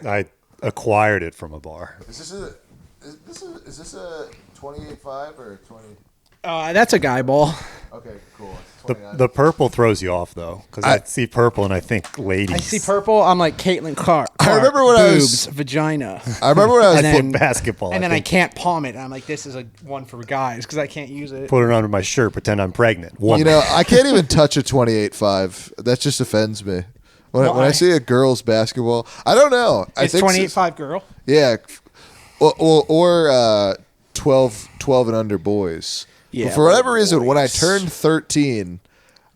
I acquired it from a bar. Is this a 28.5 or 20? That's a guy ball. Okay, cool. The purple throws you off though, because I see purple and I think ladies. I see purple. I'm like Caitlin Clark. I remember when boobs, vagina. I remember when I was playing basketball, and then I can't palm it. And I'm like, this is a one for guys because I can't use it. Put it under my shirt, pretend I'm pregnant. One. You know, I can't even touch a 28.5. That just offends me. When I see a girl's basketball, I don't know. It's 28.5 girl. Yeah, or 12 and under boys. Yeah, but for whatever reason, when I turned 13,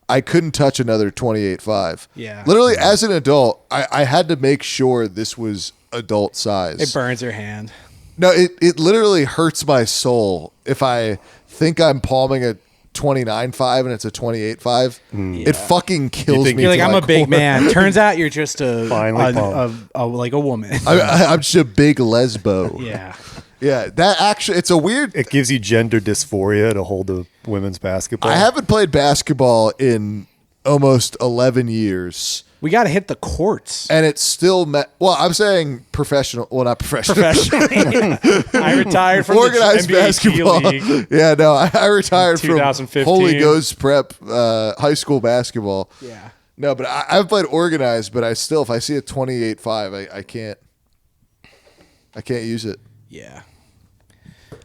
I couldn't touch another 28.5. Yeah. Literally, as an adult, I had to make sure this was adult size. It burns your hand. No, it literally hurts my soul if I think I'm palming a 29.5 and it's a 28.5. Yeah. It fucking kills me. You're like, I'm a big core. man. Turns out you're just like a woman. I'm just a big lesbo. Yeah. Yeah, that actually, it's a weird. It gives you gender dysphoria to hold a women's basketball. I haven't played basketball in almost 11 years. We got to hit the courts. And it's still, well, I'm saying professional. Well, not professional. Professionally. I retired from organized the NBA basketball. League. Yeah, no, I retired from 2015. Holy Ghost Prep high school basketball. Yeah. No, but I've played organized, but I still, if I see a 28.5, I can't use it. Yeah.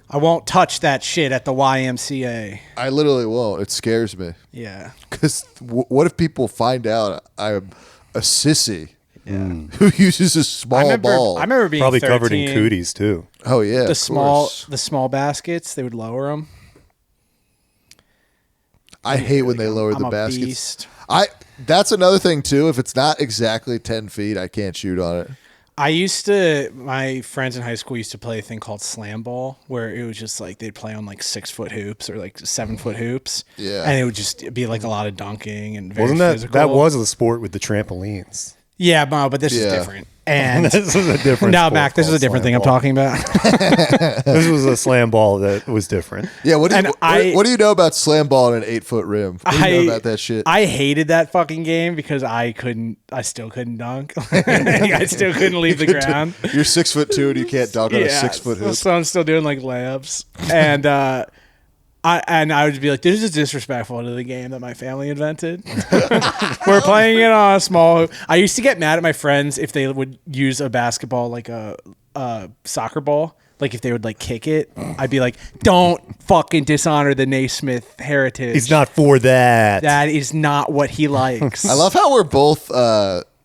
I won't touch that shit at the YMCA. I literally won't. It scares me. Yeah. Because what if people find out I'm a sissy Yeah. who uses a small ball? I remember being probably 13, covered in cooties too. Oh yeah, the course. small baskets. They would lower them. I hate when they lower I'm the a baskets. beast. That's another thing too. If it's not exactly 10 feet, I can't shoot on it. My friends in high school used to play a thing called slam ball, where it was just like they'd play on like 6-foot hoops or like 7-foot hoops. Yeah. And it would just be like a lot of dunking and very Wasn't that physical. that was the sport with the trampolines? Yeah, but this is Yeah. different. And This is a different. now, sport Mac, this is a called different slam thing I'm ball. talking about. This was a slam ball that was different. Yeah. What do And you know about slam ball and an 8-foot rim? What do you know about that shit? I hated that fucking game because I still couldn't dunk. I still couldn't leave the ground. You're 6'2" and you can't dunk on a 6-foot hoop. So I'm still doing like layups. And I would be like, this is disrespectful to the game that my family invented. We're playing it on a small hoop. I used to get mad at my friends if they would use a basketball like a soccer ball. Like if they would like kick it, I'd be like, don't fucking dishonor the Naismith heritage. He's not for that. That is not what he likes. I love how we're both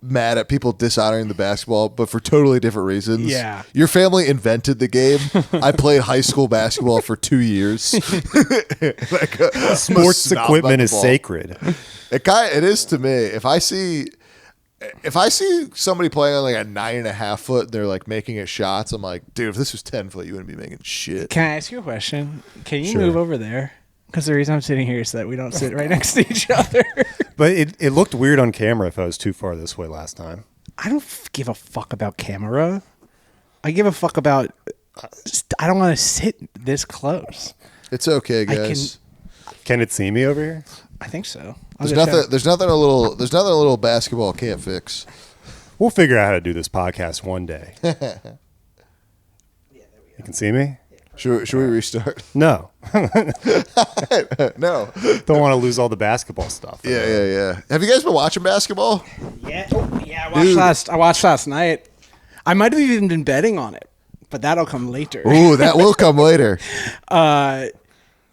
mad at people dishonoring the basketball, but for totally different reasons. Yeah. Your family invented the game. I played high school basketball for 2 years. Sports equipment is sacred. It is to me. If I see somebody playing on like a 9.5 foot, and they're like making it shots. I'm like, dude, if this was 10 foot, you wouldn't be making shit. Can I ask you a question? Can you Sure. move over there? Because the reason I'm sitting here is that we don't sit right next to each other. But it looked weird on camera if I was too far this way last time. I don't give a fuck about camera. I give a fuck about. I don't want to sit this close. It's okay, guys. Can it see me over here? I think so. There's nothing a little basketball can't fix. We'll figure out how to do this podcast one day. You can see me? Should we restart? No. No. Don't want to lose all the basketball stuff. Yeah. Have you guys been watching basketball? Yeah. I watched last night. I might have even been betting on it, but that'll come later. Ooh, that will come later.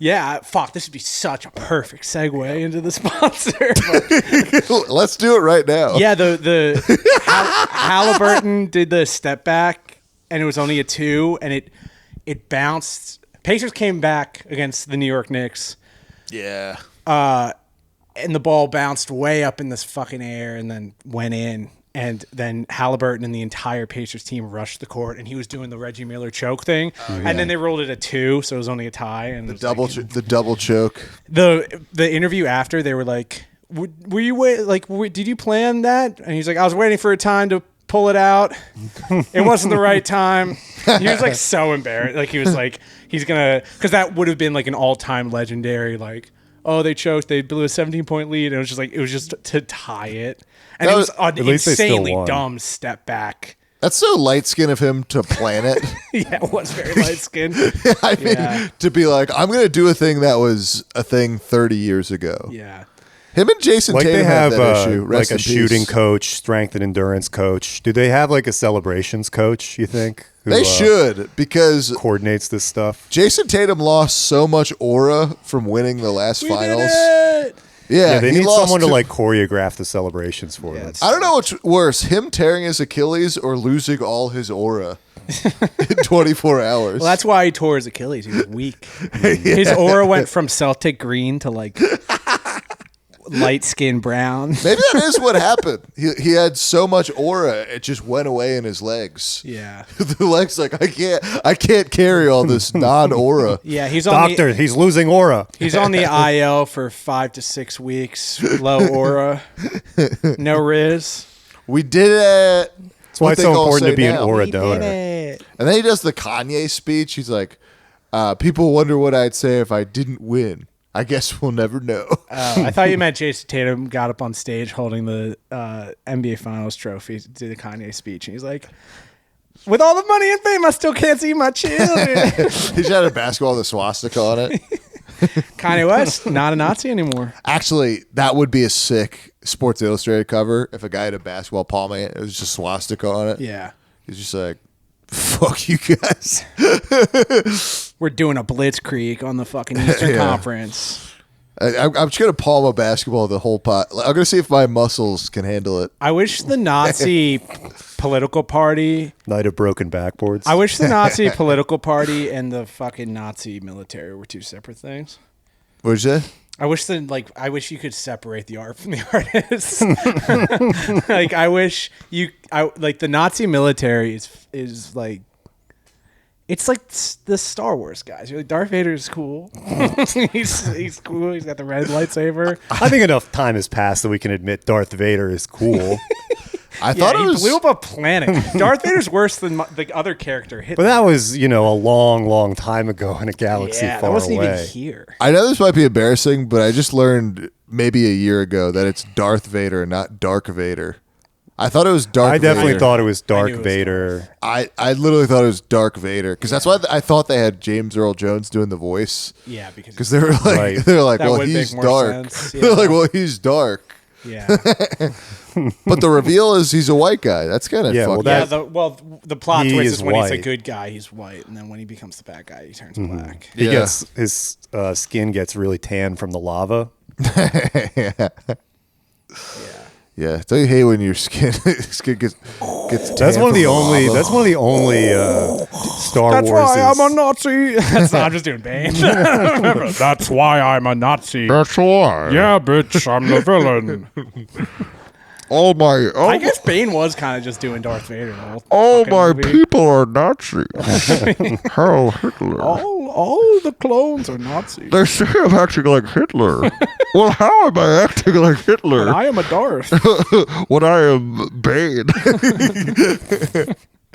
Yeah, fuck, this would be such a perfect segue into the sponsor. Let's do it right now. Yeah, the Halliburton did the step back, and it was only a 2, and it bounced. Pacers came back against the New York Knicks. Yeah. And the ball bounced way up in this fucking air and then went in. And then Halliburton and the entire Pacers team rushed the court, and he was doing the Reggie Miller choke thing. And then they rolled it a 2, so it was only a tie. And The double choke. The interview after, they were like, "Were you did you plan that?" And he's like, "I was waiting for a time to pull it out. It wasn't the right time." He was like so embarrassed. Like he was like, he's gonna, because that would have been like an all-time legendary like, oh, they choked, they blew a 17-point lead, and it was just to tie it. And it was an least they still insanely won. dumb step back That's so light skin of him to plan it. Yeah, it was very light skinned. I mean, to be like, I'm going to do a thing that was a thing 30 years ago. Yeah. Him and Jason Like Tatum they have that issue. like Rest a in shooting peace. coach, strength and endurance coach. Do they have like a celebrations coach, you think? Who, They should, because coordinates this stuff. Jason Tatum lost so much aura from winning the last finals. Did it! Yeah, they he need lost someone to to- like choreograph the celebrations for them. it's- I don't know what's worse, him tearing his Achilles or losing all his aura in 24 hours. Well, that's why he tore his Achilles. He was weak. His aura went from Celtic green to like light skin brown. Maybe that is what happened. He had so much aura, it just went away in his legs. Yeah. The legs like I can't carry all this non-aura. Yeah, he's on Doctor, he's losing aura. He's on the IL for 5 to 6 weeks. Low aura. No Riz. We did it. That's why it's so important to be an aura We did donor. it. And then he does the Kanye speech. He's like, people wonder what I'd say if I didn't win. I guess we'll never know. Oh, I thought you meant Jason Tatum got up on stage holding the NBA Finals trophy to do the Kanye speech. And he's like, with all the money and fame, I still can't see my children. He's had a basketball with a swastika on it. Kanye West, not a Nazi anymore. Actually, that would be a sick Sports Illustrated cover if a guy had a basketball palm in it. It was just swastika on it. Yeah. He's just like, fuck you guys. We're doing a blitzkrieg on the fucking Eastern Yeah. Conference. I'm just going to palm a basketball the whole pot. I'm going to see if my muscles can handle it. I wish the Nazi political party. Night of broken backboards. I wish the Nazi political party and the fucking Nazi military were two separate things. What'd you say? I wish you could separate the art from the artist. Like I wish like the Nazi military is like it's like the Star Wars guys. You're like Darth Vader is cool. he's cool. He's got the red lightsaber. I think enough time has passed that we can admit Darth Vader is cool. I thought it he was. blew up a planet. Darth Vader's worse than the other character. But that was, a long, long time ago in a galaxy yeah, far that wasn't away. even here. I know this might be embarrassing, but I just learned maybe a year ago that it's Darth Vader, not Dark Vader. I thought it was Darth I definitely Vader. thought it was Dark knew it was Vader. I literally thought it was Dark Vader because that's why I thought they had James Earl Jones doing the voice Yeah, because because they were like Right. they're like, That well, would make he's more dark. sense, They're yeah. like, well, he's dark. yeah. But the reveal is he's a white guy. That's kind of Yeah, well, fucked that- up. The plot He twist is is when he's a white. good guy, he's white, and then when he becomes the bad guy, he turns black. He Yeah. gets his skin gets really tan from the lava. Yeah, don't you hate when your skin gets That's tan one of the from only. lava? That's one of the only Star That's Wars. why I'm a Nazi. That's not, I'm just doing Bane. That's why I'm a Nazi. That's why. Yeah, bitch, I'm the villain. All my I guess Bane was kind of just doing Darth Vader. The whole all fucking my movie. people are Nazis. Hell, Hitler. All the clones are Nazis. They say I'm acting like Hitler. Well, how am I acting like Hitler But I am a Darth. when I am Bane?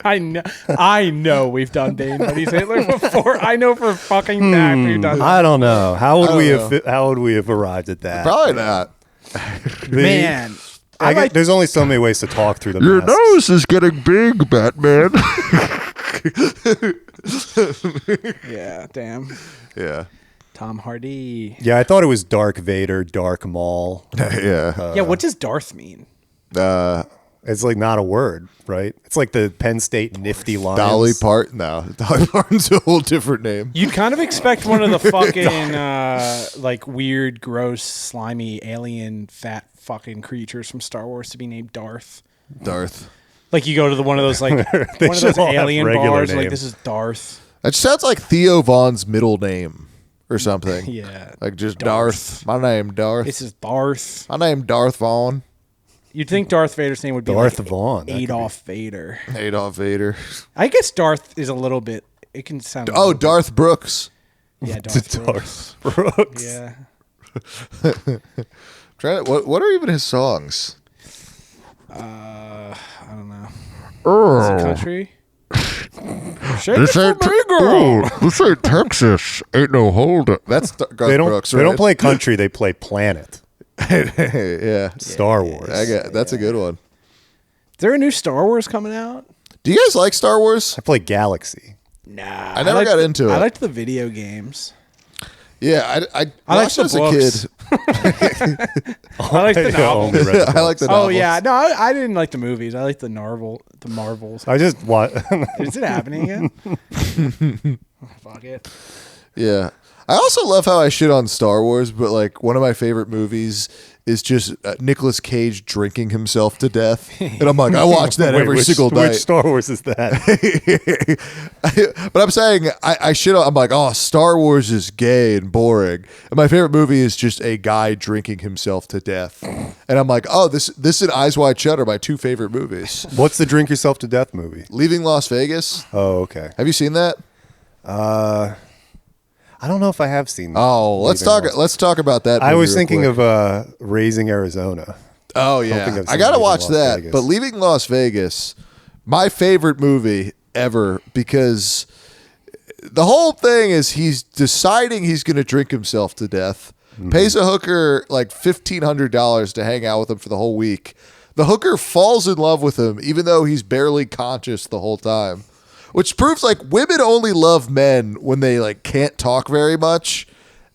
I know we've done Bane, but he's Hitler before. I know for a fucking fact we've done that. I don't know. How would I we don't have? How would we have arrived at that? Probably not. Man, I get, there's only so many ways to talk through the Your masks. nose is getting big, Batman. yeah, damn. Yeah. Tom Hardy. Yeah, I thought it was Dark Vader, Dark Maul. Yeah. Yeah, what does Darth mean? It's like not a word, right? It's like the Penn State Nifty Lions. Dolly Parton. No, Dolly Parton's a whole different name. You'd kind of expect one of the fucking like weird, gross, slimy, alien, fat fucking creatures from Star Wars to be named Darth. Darth. Like you go to one of those like They one of those should all have alien regular bars, like names. this is Darth. That just sounds like Theo Vaughn's middle name or something. Yeah, Like just Darth. Darth. My name Darth. this is Darth. My name Darth Vaughn. You'd think Darth Vader's name would be Darth like Vaughn. That could Adolf Vader. Adolf Vader. I guess Darth is a little bit. It can sound. a Oh, little bit- Darth Brooks. Yeah, Darth. Brooks. Brooks. Yeah. What are even his songs? I don't know. Oh, Country. Shake this it ain't for me, girl. this ain't Texas. Ain't no hold up. That's Garth They don't. Brooks, They right? don't play country. They play planet. Yeah. Star Wars. That's a good one. Is there a new Star Wars coming out? Do you guys like Star Wars? I play Galaxy. Nah, I never got into it. I liked the video games. Yeah, I liked watched the as a books. kid. I like the I novels. only read the I like books. the Oh novels. yeah, no, I didn't like the movies. I like the Marvels. I just watch. Is it happening again? Fuck it. Yeah. I also love how I shit on Star Wars, but like one of my favorite movies is just Nicolas Cage drinking himself to death. And I'm like, I watch that every single night. Which Star Wars is that? But I'm saying I shit on, I'm like, oh, Star Wars is gay and boring. And my favorite movie is just a guy drinking himself to death. And I'm like, oh, this and Eyes Wide Shut are my two favorite movies. What's the drink yourself to death movie? Leaving Las Vegas. Oh, okay. Have you seen that? I don't know if I have seen that. Oh, let's talk about that. I movie was real thinking quick. of Raising Arizona. Oh think yeah, I've I seen gotta Leaving watch Las that. Vegas. But Leaving Las Vegas, my favorite movie ever, because the whole thing is he's deciding he's going to drink himself to death. Pays a hooker like $1,500 to hang out with him for the whole week. The hooker falls in love with him, even though he's barely conscious the whole time. Which proves like women only love men when they like can't talk very much,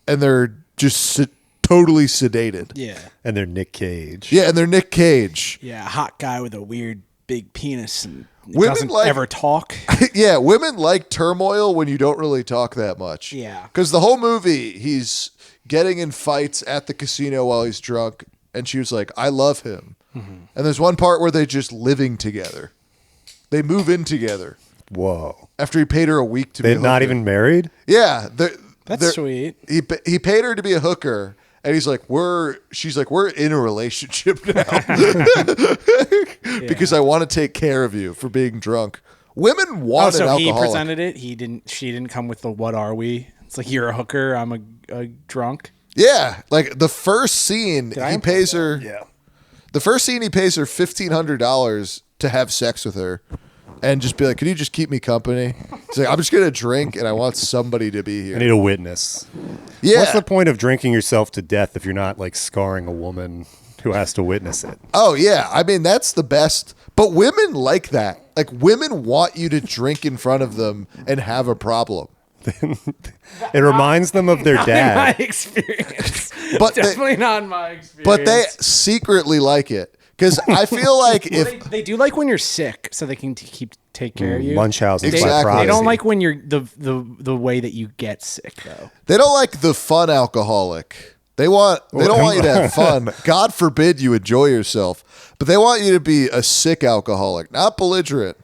and they're just totally sedated. Yeah. And they're Nick Cage. Yeah, and they're Nick Cage. Yeah, a hot guy with a weird big penis and Women doesn't like- ever talk. Yeah, women like turmoil when you don't really talk that much. Yeah. Because the whole movie, he's getting in fights at the casino while he's drunk, and she was like, I love him. And there's one part where they're just living together. They move in together Whoa. after he paid her a week to be They're a not hooker. even married? Yeah. That's sweet. He paid her to be a hooker, and he's like, she's like, we're in a relationship now. Because I want to take care of you for being drunk. Women Oh, want an so he alcoholic. presented it. She didn't come with the what are we? It's like you're a hooker. I'm a drunk. Yeah, like the first scene, I he import pays her. Yeah. The first scene, he pays her $1,500 to have sex with her, and just be like, "Can you just keep me company?" He's like, "I'm just gonna drink, and I want somebody to be here." I need a witness. Yeah. What's the point of drinking yourself to death if you're not like scarring a woman who has to witness it? Oh yeah, I mean that's the best. But women like that. Like women want you to drink in front of them and have a problem. It reminds them of their In my dad. experience, But they- definitely not in my experience. But they secretly like it because I feel like if they do like when you're sick, so they can take care of you. Munchausen's Exactly. by They proxy. don't like when you're the way that you get sick though. they don't like the fun alcoholic. They don't want you to have fun. God forbid you enjoy yourself. But they want you to be a sick alcoholic, not belligerent,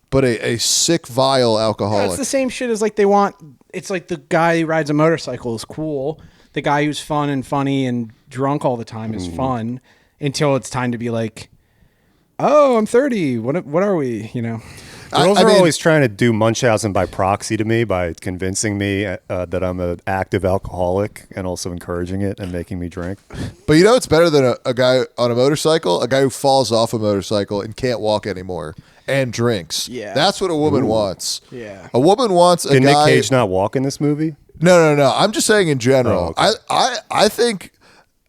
but a sick, vile alcoholic. It's the same shit as like they want. It's like the guy who rides a motorcycle is cool. The guy who's fun and funny and drunk all the time is fun until it's time to be like, oh, I'm 30. What are we? You know. Girls I are mean- always trying to do Munchausen by proxy to me by convincing me that I'm an active alcoholic and also encouraging it and making me drink. But you know it's better than a guy on a motorcycle? A guy who falls off a motorcycle and can't walk anymore and drinks. Yeah. That's what a woman wants. Yeah. A woman wants a Did guy. Nick Cage not walk in this movie? No. I'm just saying in general. Oh, okay.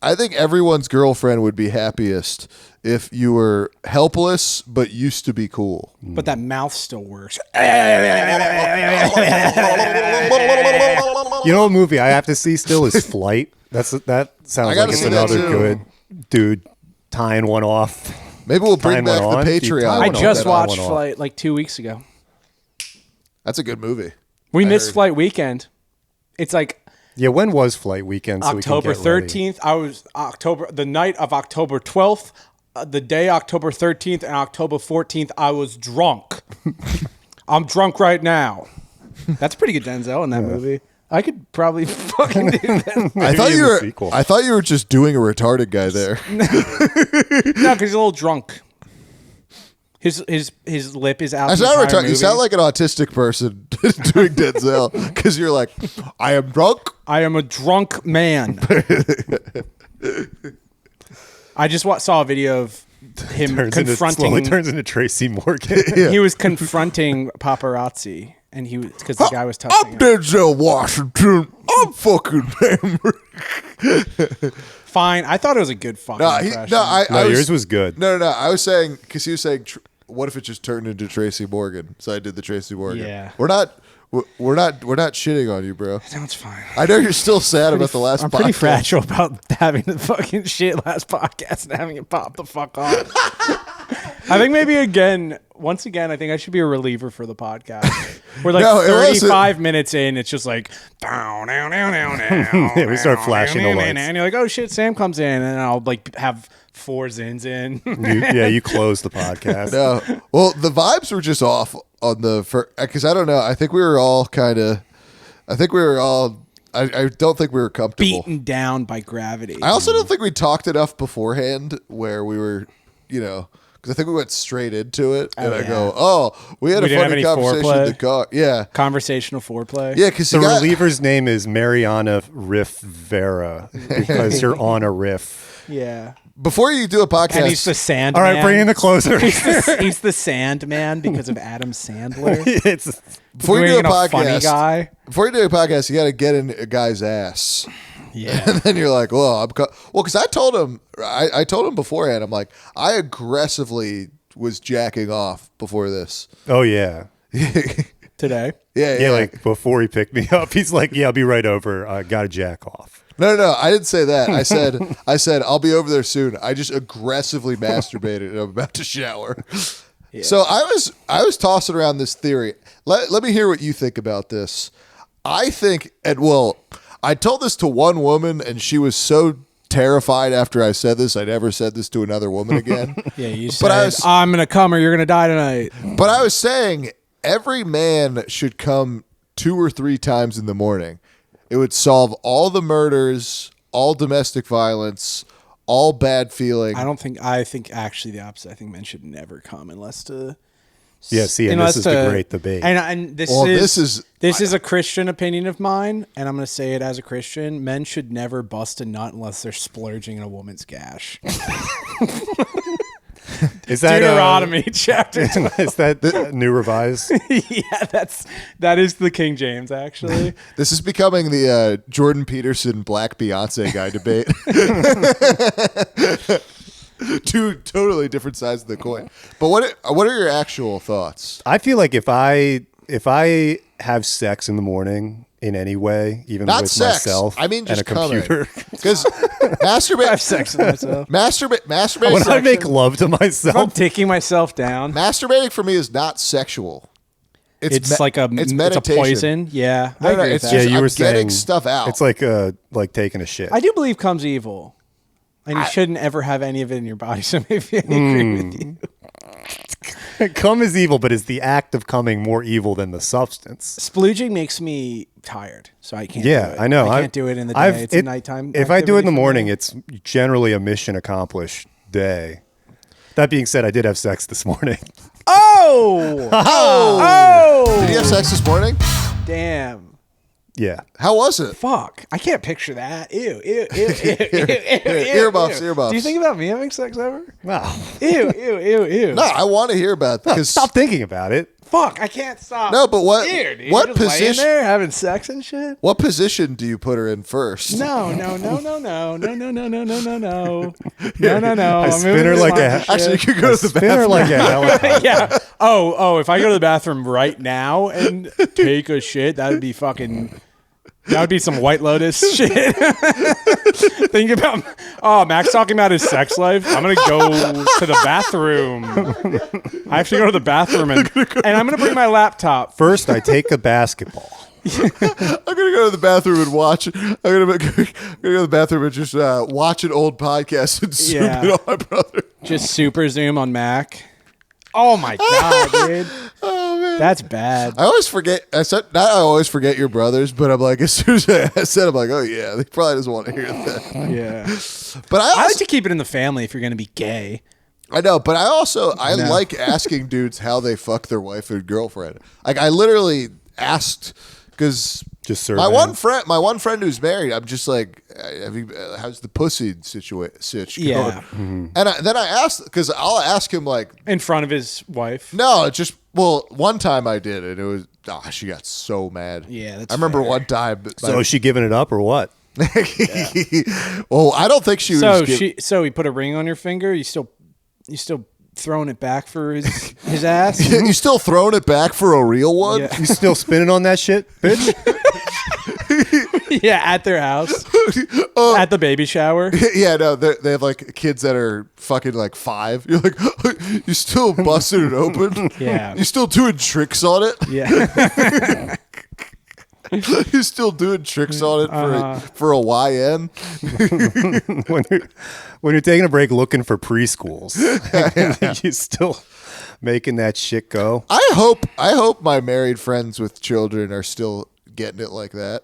I think everyone's girlfriend would be happiest if you were helpless but used to be cool. But that mouth still works. You know, a movie I have to see still is Flight. That sounds gotta like it's see that another too. good dude tying one off. Maybe we'll bring Time back went the on. Keep Patreon. time I went on on. just that. watched went off. Flight like 2 weeks ago. That's a good movie. We missed heard. Flight weekend. It's like Yeah, when was Flight Weekend? So October we can get ready? 13th. I was the night of October 12th, the day October 13th, and October 14th. I was drunk. I'm drunk right now. That's pretty good Denzel in that movie. I could probably fucking do that. I thought in you the were. sequel. I thought you were just doing a retarded guy there. No, because he's a little drunk. His lip is out. That's the not entire retarded. You movie. sound like an autistic person doing Denzel because you're like, I am drunk. I am a drunk man. I just saw a video of him Slowly confronting. turns into Tracy Morgan. He was confronting paparazzi, and he was because the guy was touching I'm him. Denzel Washington. I'm fucking hammered. Fine, I thought it was a good fucking impression. No, yours was good. No. I was saying because he was saying what if it just turned into Tracy Morgan? So I did the Tracy Morgan. Yeah. We're not shitting on you, bro. Sounds fine. I know you're still sad about the last I'm podcast. pretty fragile about having the fucking shit last podcast and having it pop the fuck off. I think maybe once again, I think I should be a reliever for the podcast. We're like No, it 35 minutes in, it's just like, Yeah, we start flashing the lights. and you're like, oh shit, Sam comes in, and I'll like have 4 zins in. You close the podcast. No. Well, the vibes were just off on the because I don't know. I think we were all kind of. I think we were all. I don't think we were comfortable. Beaten down by gravity. I also don't think we talked enough beforehand where we were, because I think we went straight into it. And I go, we had We a didn't have funny any conversation in foreplay? the car. Yeah. Conversational foreplay. Yeah, because The reliever's name is Mariana Riff Vera because you're on a riff. Yeah. before you do a podcast. And he's the Sandman. All right, bring in the closer. He's the Sandman because of Adam Sandler. It's before you do a Being a funny podcast, guy. before you do a podcast, you got to get in a guy's ass. Yeah. And then you're like, well, because I told him, I told him beforehand, I'm like, I aggressively was jacking off before this. oh yeah. Today. Yeah, like before he picked me up, he's like, "Yeah, I'll be right over. I got to jack off." No, I didn't say that. I said, I'll be over there soon. I just aggressively masturbated and I'm about to shower. Yeah. So I was tossing around this theory. Let me hear what you think about this. I think, I told this to one woman and she was so terrified after I said this. I never said this to another woman again. Yeah, you said, I'm going to come or you're going to die tonight. But I was saying every man should come 2 or 3 times in the morning. It would solve all the murders, all domestic violence, all bad feeling. I think actually the opposite. I think men should never come unless to. Yeah, see, and this is the great debate. And this is a Christian opinion of mine, and I'm going to say it as a Christian. Men should never bust a nut unless they're splurging in a woman's gash. Is that Deuteronomy chapter 12. Is that the New Revised? Yeah, that is the King James actually. This is becoming the Jordan Peterson Black Beyonce guy debate. 2 totally different sides of the coin. But what are your actual thoughts? I feel like if I have sex in the morning in any way, even Not with sex. myself, I mean, just and a computer, because masturbate. I have sex with myself. Masturbate. when I make love to If I'm myself, taking myself down, Masturbating for me is not sexual. it's like a meditation. poison. Yeah, No, I agree it's with just that. you I'm were getting saying stuff out. it's like taking a shit. I do believe come's evil, and you shouldn't ever have any of it in your body. So maybe I agree with you. Cum is evil, but is the act of coming more evil than the substance? Splooging makes me tired, so I can't. Yeah, do it. I know. I can't do it in the day. It's a nighttime. If I do it in the activity for me. morning, it's generally a mission accomplished day. That being said, I did have sex this morning. Oh, Did you have sex this morning? damn. Yeah. How was it? Fuck, I can't picture that. Ew. Earmuffs. Do you think about me having sex ever? Wow. Ew. No, I want to hear about that. Because Stop thinking about it. Fuck, I can't stop. No, but what- Ew, dude, what you're just laying position- there having sex and shit? what position do you put her in first? No. I I'm spin moving her this like on a shit. Actually, you could go to the spin her bathroom. like a helicopter. Yeah. Oh, if I go to the bathroom right now and take a shit, that would be fucking. That would be some White Lotus shit. Think about. Oh, Mac's talking about his sex life. I'm gonna go to the bathroom. I have to go to the bathroom and I'm gonna bring my laptop. First, I take a basketball. I'm gonna go to the bathroom and watch. I'm gonna go to the bathroom and just watch an old podcast and zoom Yeah. in on my brother. Just super zoom on Mac. Oh my god, dude. Oh man, That's bad. I always forget. I always forget your brothers, but I'm like, as soon as I said, I'm like, oh yeah, he probably doesn't want to hear that. Yeah. But I I like also, to keep it in the family if you're gonna be gay. I know, but I like asking dudes how they fuck their wife and girlfriend. Like I literally asked because Just my surveying. one friend who's married, I'm just like, how's the pussy situation going? Yeah. And then I asked because I'll ask him like, In front of his wife. no, just one time I did and it was she got so mad. Yeah, that's I remember fair. one time. So is she giving it up or what? Well, I don't think she was. So he put a ring on your finger. You still throwing it back for his ass. You still throwing it back for a real one? Yeah. You still spinning on that shit, bitch? Yeah, at their house. At the baby shower. Yeah, no, they have like kids that are fucking like 5. You're like, you still busting it open? Yeah. You still doing tricks on it? Yeah. You still doing tricks on it for a YN? when you're taking a break looking for preschools, you still making that shit go. I hope my married friends with children are still getting it like that.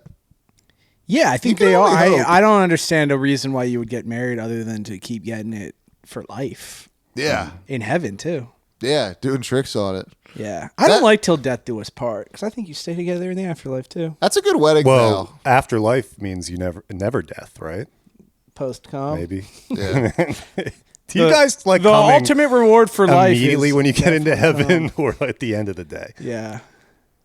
Yeah, I think You can they are. only hope. I don't understand a reason why you would get married other than to keep getting it for life. Yeah. In heaven, too. Yeah, doing tricks on it. Yeah. I don't like till death do us part because I think you stay together in the afterlife, too. That's a good wedding Well, vow. afterlife means you never death, right? Post-com. Maybe. Yeah. Do you guys like the coming ultimate reward for life immediately is when you get into definitely heaven or at the end of the day? Yeah.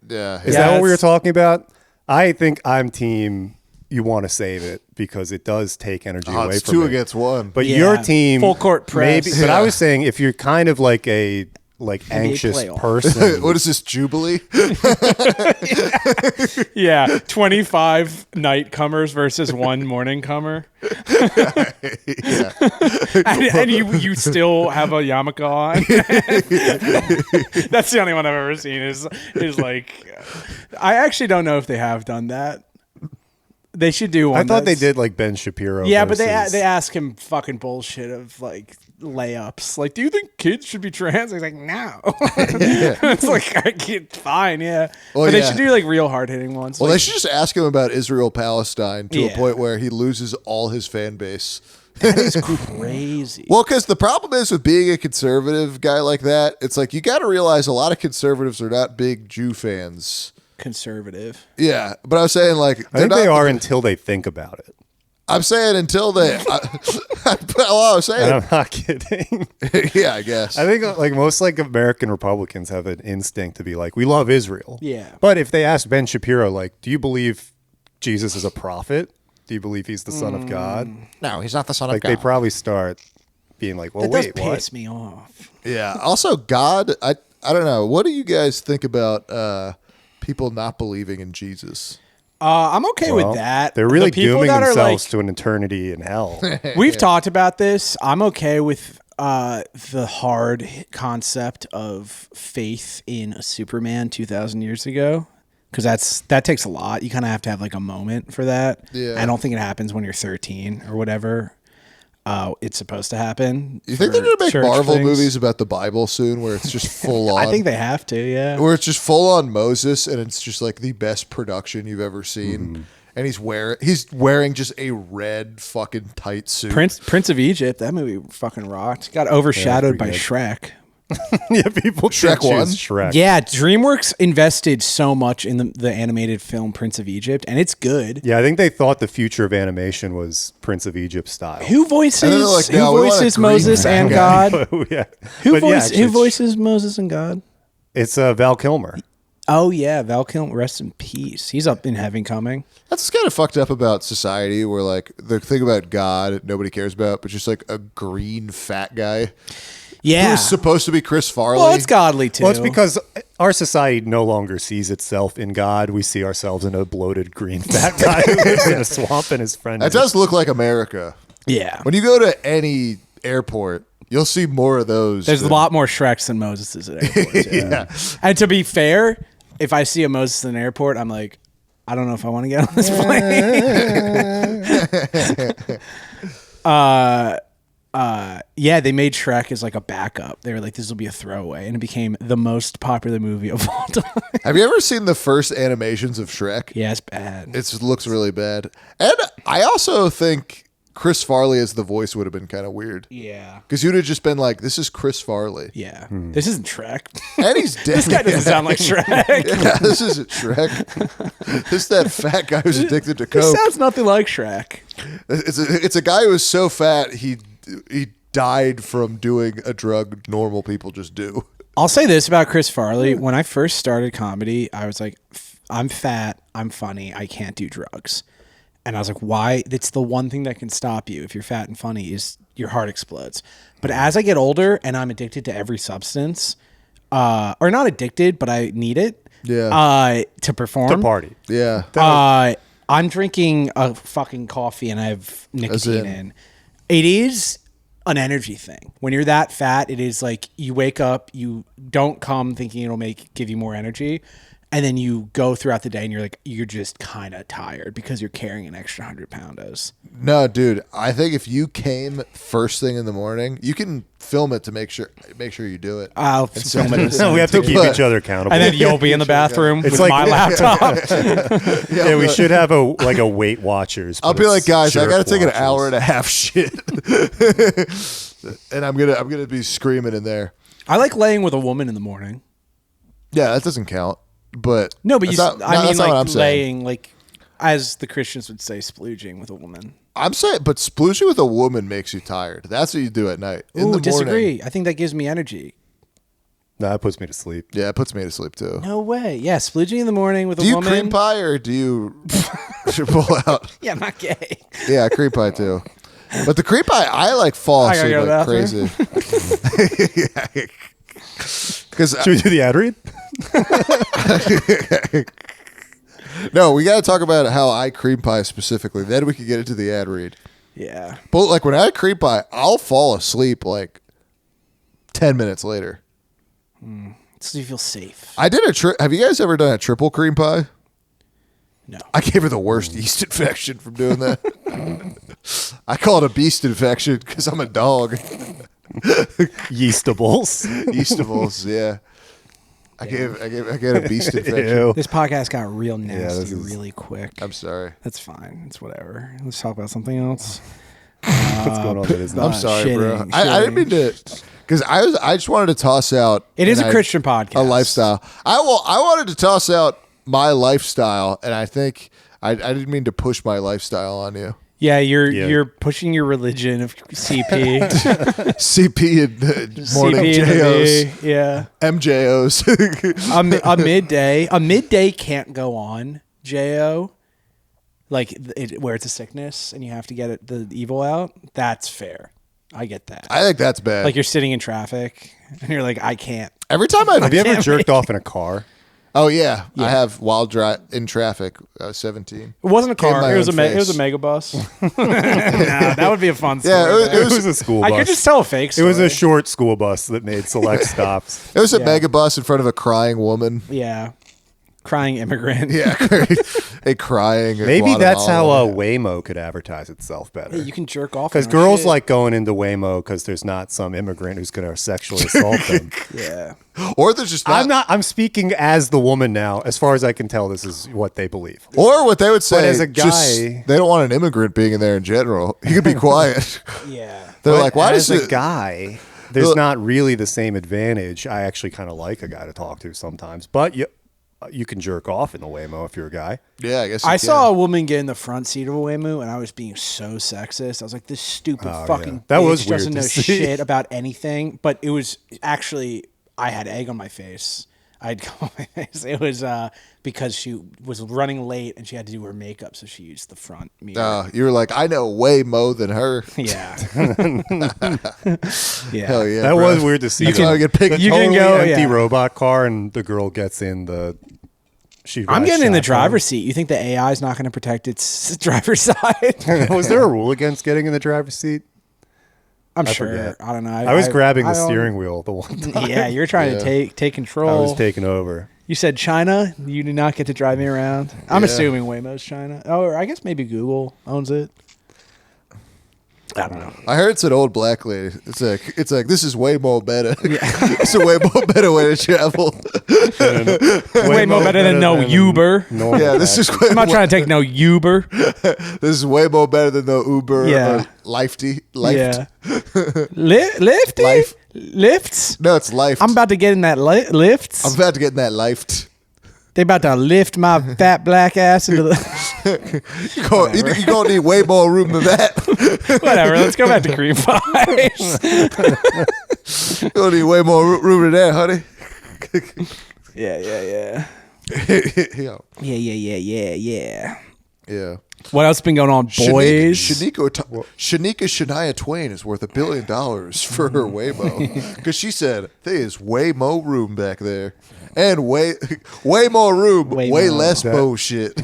Yeah. Is Yeah, that what we were it's- talking about? I think I'm team you want to save it because it does take energy Oh, away it's from 2 it. against 1. But Yeah. your team Full court press. maybe. But I Yeah. was saying if you're kind of like a anxious playoff. person, What is this, Jubilee? Yeah. 25 night comers versus 1 morning comer. Yeah. and you still have a yarmulke on. That's the only one I've ever seen is like I actually don't know if they have done that. They should do one. I thought they that's- did like Ben Shapiro. Yeah, but versus- they ask him fucking bullshit of like layups. Like, do you think kids should be trans? He's like, no. It's like I get fine, yeah. Well, but they yeah. should do like real hard hitting ones. Well, like, they should just ask him about Israel Palestine to a Yeah. point where he loses all his fan base. that is crazy. Well, because the problem is with being a conservative guy like that, it's like you got to realize a lot of conservatives are not big Jew fans. Conservative. Yeah, but I was saying like I think they are until they think about it. I'm saying until they. I was And saying, I'm not kidding. yeah, I guess. I think like most like American Republicans have an instinct to be like, we love Israel. Yeah. But if they ask Ben Shapiro, like, do you believe Jesus is a prophet? Do you believe he's the son of God? No, he's not the son Like they probably start being like, well, That wait, does what? piss me off. Yeah. Also, God, I don't know. What do you guys think about people not believing in Jesus? I'm okay Well, with that. They're really The people dooming that are, themselves like- to an eternity in hell. We've talked about this. I'm okay with the hard concept of faith in a Superman 2,000 years ago, because that takes a lot. You kind of have to have like a moment for that. Yeah. I don't think it happens when you're 13 or whatever. It's supposed to happen. You think for they're going to make church Marvel things. movies about the Bible soon where it's just full on? I think they have to, yeah. where it's just full on Moses and it's just like the best production you've ever seen. And he's wearing just a red fucking tight suit. Prince of Egypt, that movie fucking rocked. Got overshadowed by pretty good. Shrek. Yeah, people Shrek choose 1? Shrek. Yeah, DreamWorks invested so much in the animated film Prince of Egypt, and it's good. Yeah, I think they thought the future of animation was Prince of Egypt style. Who voices And then they're like, no, we want a green Moses fat and guy. God? Yeah. Who But yeah, who voices Moses and God? It's Val Kilmer. Oh yeah, Val Kilmer, rest in peace. He's up in heaven coming. That's kind of fucked up about society where like the thing about God nobody cares about, but just like a green fat guy Yeah. who's supposed to be Chris Farley. Well, it's godly too. Well, it's because our society no longer sees itself in God. We see ourselves in a bloated green fat guy who lives in a swamp and his friend. That does look like America. yeah. When you go to any airport, you'll see more of those. There's a than- lot more Shreks than Moses at airports. Yeah. Yeah. And to be fair, if I see a Moses in an airport, I'm like, I don't know if I want to get on this plane. Yeah, they made Shrek as like a backup. They were like, this will be a throwaway, and it became the most popular movie of all time. Have you ever seen the first animations of Shrek? Yeah, it's bad. It looks really bad. And I also think Chris Farley as the voice would have been kind of weird. Yeah. Because you'd have just been like, this is Chris Farley. Yeah. This isn't Shrek. And he's dead. This guy doesn't sound like Shrek. Yeah, this isn't Shrek. This is that fat guy who's addicted to This coke. sounds nothing like Shrek. It's a guy who is so fat he died from doing a drug normal people just do. I'll say this about Chris Farley. When I first started comedy, I was like, I'm fat, I'm funny, I can't do drugs. And I was like, why? It's the one thing that can stop you if you're fat and funny is your heart explodes. But as I get older and I'm addicted to every substance, or not addicted, but I need it to perform. To party. Yeah. I'm drinking a fucking coffee and I have nicotine in. It is an energy thing. When you're that fat, it is like you wake up, you don't come thinking it'll give you more energy. And then you go throughout the day and you're just kind of tired because you're carrying an extra 100 poundos. No, dude. I think if you came first thing in the morning, you can film it to make sure you do it. I'll film it. No, we have to keep each other accountable. And then you'll be in the bathroom with my laptop. Yeah, we should have a Weight Watchers. I'll be like, guys, I got to take an Watchers. hour and a half shit, and I'm gonna be screaming in there. I like laying with a woman in the morning. Yeah, that doesn't count. But No, but that's I mean that's not what I'm like saying. laying, like as the Christians would say, splooging with a woman. I'm saying, but splooging with a woman makes you tired. That's what you do at night. In the Ooh, morning. disagree. I think that gives me energy. No, that puts me to sleep. Yeah, it puts me to sleep too. No way. Yeah, splooging in the morning with Do a you woman. cream pie or do you pull out? Yeah, I'm not gay. Yeah, cream pie too. But the cream pie, I like fall I gotta asleep go to like the crazy. Because Should we do the ad read? no, we got to talk about how I cream pie specifically. Then we can get into the ad read. Yeah. But like when I cream pie, I'll fall asleep like 10 minutes later. So you feel safe. I did have you guys ever done a triple cream pie? No. I gave her the worst yeast infection from doing that. I call it a beast infection because I'm a dog. Yeastables. Yeastables, yeah. I get a beast infection. Ew. This podcast got real nasty this is- really quick. I'm sorry. That's fine. It's whatever. Let's talk about something else. What's going on? That is I'm not. sorry, bro. shitting, I didn't mean to, because I just wanted to toss out. It is and a Christian podcast. a lifestyle. I wanted to toss out my lifestyle, and I think I didn't mean to push my lifestyle on you. Yeah, Yeah. you're pushing your religion of CP. CP and morning CP and JOs, the yeah. MJOs. A midday can't go on JO. Like where it's a sickness and you have to get the evil out. That's fair. I get that. I think that's bad. Like you're sitting in traffic and you're like, I can't. Every time Have you ever can't jerked off in a car? Oh yeah, I have while in traffic. 17. It wasn't a Came car. my It was own it was a face. mega bus. Nah, that would be a fun story. Yeah, It was a school I bus. could just tell a fake It story. was a short school bus that made select stops. It was a Yeah. mega bus in front of a crying woman. Yeah. Crying immigrant. Yeah, a crying. Maybe that's how Guatemala. Waymo could advertise itself better. Hey, you can jerk off. Because on our girls shit. like going into Waymo because there's not some immigrant who's going to sexually assault them. Yeah. Or there's just I'm speaking as the woman now. As far as I can tell, this is what they believe. Or what they would say, as a just- guy- they don't want an immigrant being in there in general. You could be quiet. Yeah. They're But like, why as does a it? guy, there's Look- not really the same advantage. I actually kind of like a guy to talk to sometimes. But you can jerk off in the Waymo if you're a guy. Yeah, I guess you I can. saw a woman get in the front seat of a Waymo, and I was being so sexist. I was like, "This stupid fucking yeah. That bitch was weird doesn't to know see. shit about anything." But it was actually I had egg on my face. I had gum on my face. It was because she was running late and she had to do her makeup, so she used the front mirror. You were like, I know way more than her. Yeah, yeah. Hell yeah, That bro. was weird to see. That's how I get picked. You can Totally go, empty yeah. robot car, and the girl gets in the. I'm getting in the driver's seat. You think the AI is not going to protect its driver's side? Was there a rule against getting in the driver's seat? I'm I sure. forget. I don't know. I was grabbing I the don't- steering wheel the one time. Yeah, you're trying Yeah. to take I control. was taking over. You said China. You do not get to drive me around. I'm assuming Waymo's China. Oh, or I guess maybe Google owns it. I don't know. I heard it's an old black lady. It's like this is way more better. It's a way more better way to travel. Way more better than no Uber. normal Yeah, this is way I'm not more, trying to take no Uber. this is way more better than the Uber Yeah. or Lifty. Yeah. Lifty? Life. Lifts? No, it's Life. I'm about to get in that lifts. I'm about to get in that Life. They about to lift my fat black ass into the... You're going to need way more room than that. Whatever. Let's go back to cream pies. You're going to need way more room than that, honey. Yeah. Yo. Yeah. Yeah. What else been going on, boys? Shanika Shania Twain is worth $1 billion for her Waymo because she said there is way more room back there, and way more room, way less bullshit.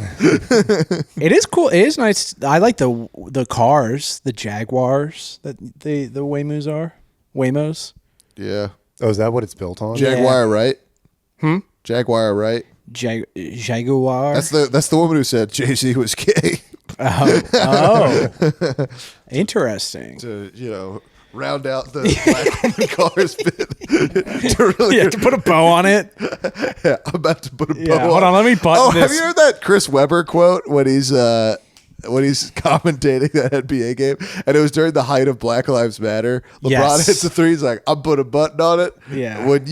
It is cool. It is nice. I like the cars, the Jaguars that the Waymos are. Waymos. Yeah. Oh, is that what it's built on? Jaguar, right? Jaguar, right? Jaguar. That's the woman who said Jay-Z was gay. Oh. Interesting. To round out the black woman cars bit. To put a bow on it. Yeah, I'm about to put a bow on. Hold on, let me button this. Have you heard that Chris Webber quote when he's commentating that NBA game, and it was during the height of Black Lives Matter? LeBron hits a three. He's like, "I'm putting a button on it." Yeah. When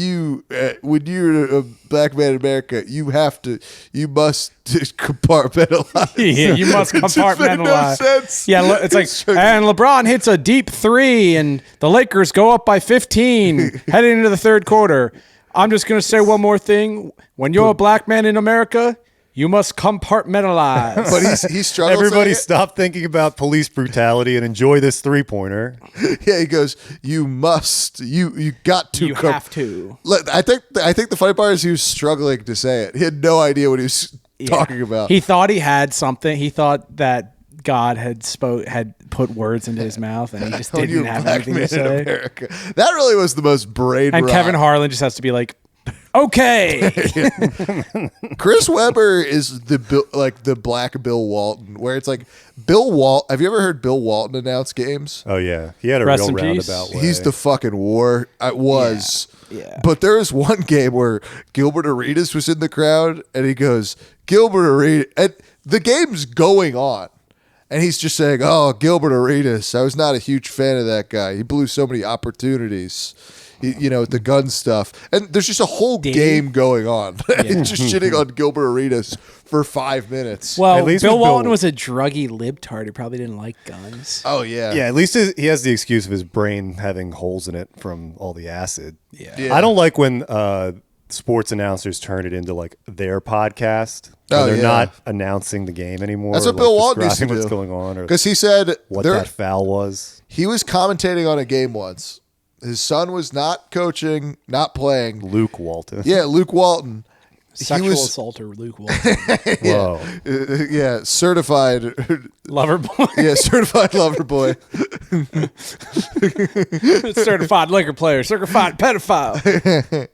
you're a black man in America, you must compartmentalize. Yeah, you must compartmentalize. No sense. Yeah, it's like, and LeBron hits a deep three, and the Lakers go up by 15 heading into the third quarter. I'm just gonna say one more thing: when you're a black man in America, you must compartmentalize. But he struggles. Everybody stop thinking about police brutality and enjoy this 3-pointer. Yeah, he goes, you must, you got to. You have to. I think the funny part is he was struggling to say it. He had no idea what he was talking about. He thought he had something. He thought that God had put words into his mouth, and he just didn't have anything to say. America. That really was the most brain. And Kevin Harlan just has to be like, okay. Chris Webber is the black Bill Walton, where it's like Bill Walton. Have you ever heard Bill Walton announce games? Oh yeah, he had a Rest real in peace. roundabout way. He's the fucking war. I was. Yeah. But there was one game where Gilbert Arenas was in the crowd, and he goes, Gilbert Arenas, and the game's going on. And he's just saying, oh, Gilbert Arenas, I was not a huge fan of that guy. He blew so many opportunities. The gun stuff. And there's just a whole game going on. He's just shitting on Gilbert Arenas for 5 minutes. Well, At least Bill with Bill- Walton was a druggy libtard who probably didn't like guns. Oh, yeah. Yeah, at least he has the excuse of his brain having holes in it from all the acid. Yeah. I don't like when sports announcers turn it into like their podcast. They're not announcing the game anymore. That's what or, Bill like, Walton used to describing do. what's going on, or Because he said what that foul was. he was commentating on a game once. His son was not coaching, not playing. Luke Walton. Yeah, Luke Walton. Sexual assaulter Luke Walton. Whoa. Yeah, certified. Lover boy. Yeah, certified lover boy. Certified liquor player. Certified pedophile.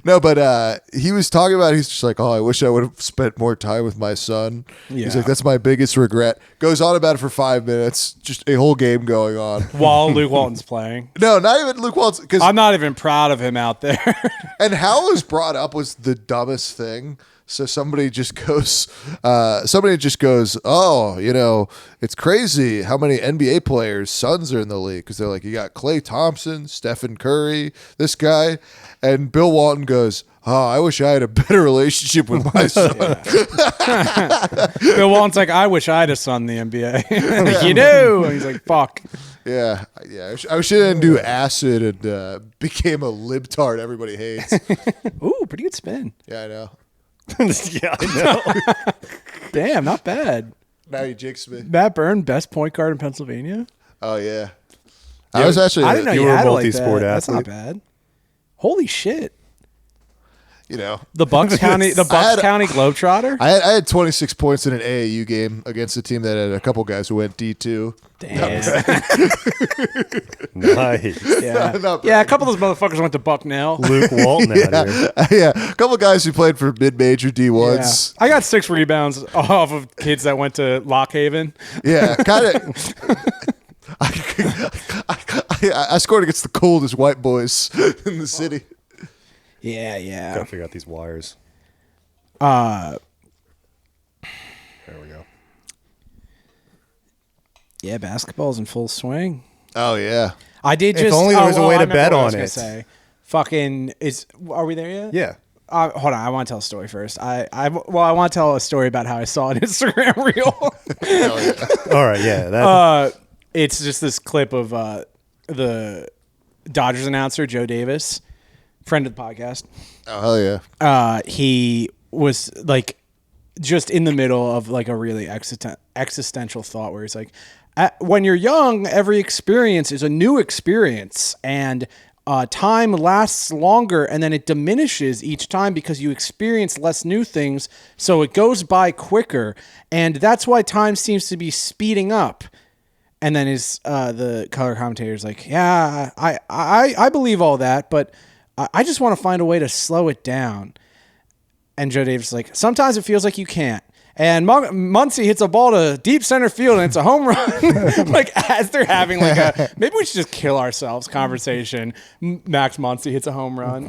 No, but he was talking about, he's just like, oh, I wish I would have spent more time with my son. Yeah. He's like, that's my biggest regret. Goes on about it for 5 minutes, just a whole game going on. While Luke Walton's playing. No, not even Luke Walton. I'm not even proud of him out there. And how it was brought up was the dumbest thing. So somebody just goes, oh, it's crazy how many NBA players' sons are in the league. Because they're like, you got Klay Thompson, Stephen Curry, this guy. And Bill Walton goes, oh, I wish I had a better relationship with my son. Bill Walton's like, I wish I had a son in the NBA. Like, you do. And he's like, fuck. Yeah. I wish I didn't do acid and became a libtard everybody hates. Ooh, pretty good spin. Yeah, I know. Yeah, I know. Damn, not bad. Now you jinxed me. Matt Byrne, best point guard in Pennsylvania. Oh, yeah. I was actually, I didn't know you you were a had it like multi-sport that. That's not athlete. bad. Holy shit. The Bucks County Globetrotter? I had 26 points in an AAU game against a team that had a couple guys who went D2. Damn. Nice. Yeah. Not Yeah, a couple of those motherfuckers went to Bucknell. Luke Walton out here. Yeah, a couple guys who played for mid-major D1s. I got 6 rebounds off of kids that went to Lock Haven. Yeah, kind of. I scored against the coldest white boys in the city. Yeah. Gotta figure out these wires. Uh, There we go. yeah, basketball's in full swing. Oh, yeah. I did If just. only there was a way to bet on it. Fucking are we there yet? Yeah. Hold on, I want to tell a story first. I want to tell a story about how I saw an Instagram reel. All right. Yeah. That, It's just this clip of the Dodgers announcer Joe Davis, friend of the podcast. Oh, hell yeah. He was like just in the middle of like a really existential thought where he's like, when you're young, every experience is a new experience, and time lasts longer, and then it diminishes each time because you experience less new things, so it goes by quicker, and that's why time seems to be speeding up. And then the color commentator's like, yeah, I believe all that, but I just want to find a way to slow it down. And Joe Davis is like, sometimes it feels like you can't. And Muncy hits a ball to deep center field, and it's a home run. Like, as they're having like a, maybe we should just kill ourselves conversation. Max Muncy hits a home run.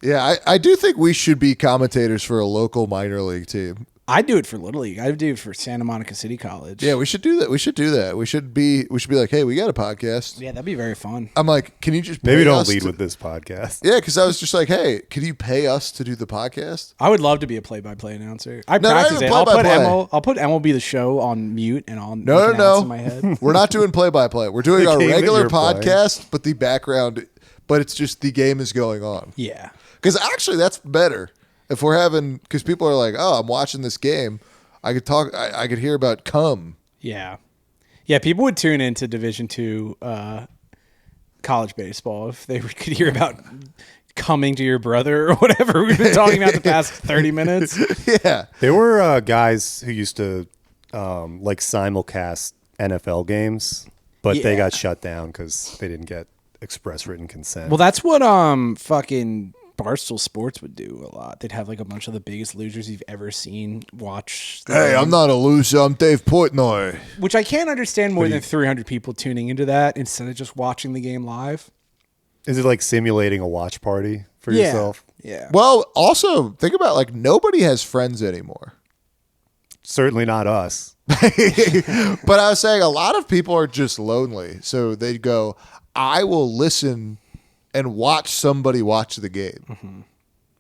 Yeah, I do think we should be commentators for a local minor league team. I do it for Little League. I do it for Santa Monica City College. Yeah, we should do that. We should be like, hey, we got a podcast. Yeah, that'd be very fun. I'm like, can you just Maybe pay don't us lead to- with this podcast. Yeah, because I was just like, hey, can you pay us to do the podcast? I would love to be a play-by-play announcer. I No, not practice even it. play-by-play. I'll put MLB the Show on mute, and I'll No, announce in my head. We're not doing play-by-play. We're doing The our game that regular you're playing. podcast, but the background, but it's just the game is going on. Yeah. Because actually, that's better. If we're having, because people are like, oh, I'm watching this game. I could talk. I could hear about cum. Yeah. Yeah, people would tune into Division II college baseball if they could hear about coming to your brother or whatever we've been talking about the past 30 minutes. Yeah. There were guys who used to like simulcast NFL games, but they Yeah. got shut down because they didn't get express written consent. Well, that's what fucking Barstool Sports would do a lot. They'd have like a bunch of the biggest losers you've ever seen watch. the Hey, game. I'm not a loser. I'm Dave Portnoy. Which I can't understand more than 300 people tuning into that instead of just watching the game live. Is it like simulating a watch party for yourself? Yeah. Well, also think about like nobody has friends anymore. Certainly not us. But I was saying a lot of people are just lonely, so they'd go, "I will listen and watch somebody watch the game." Mm-hmm.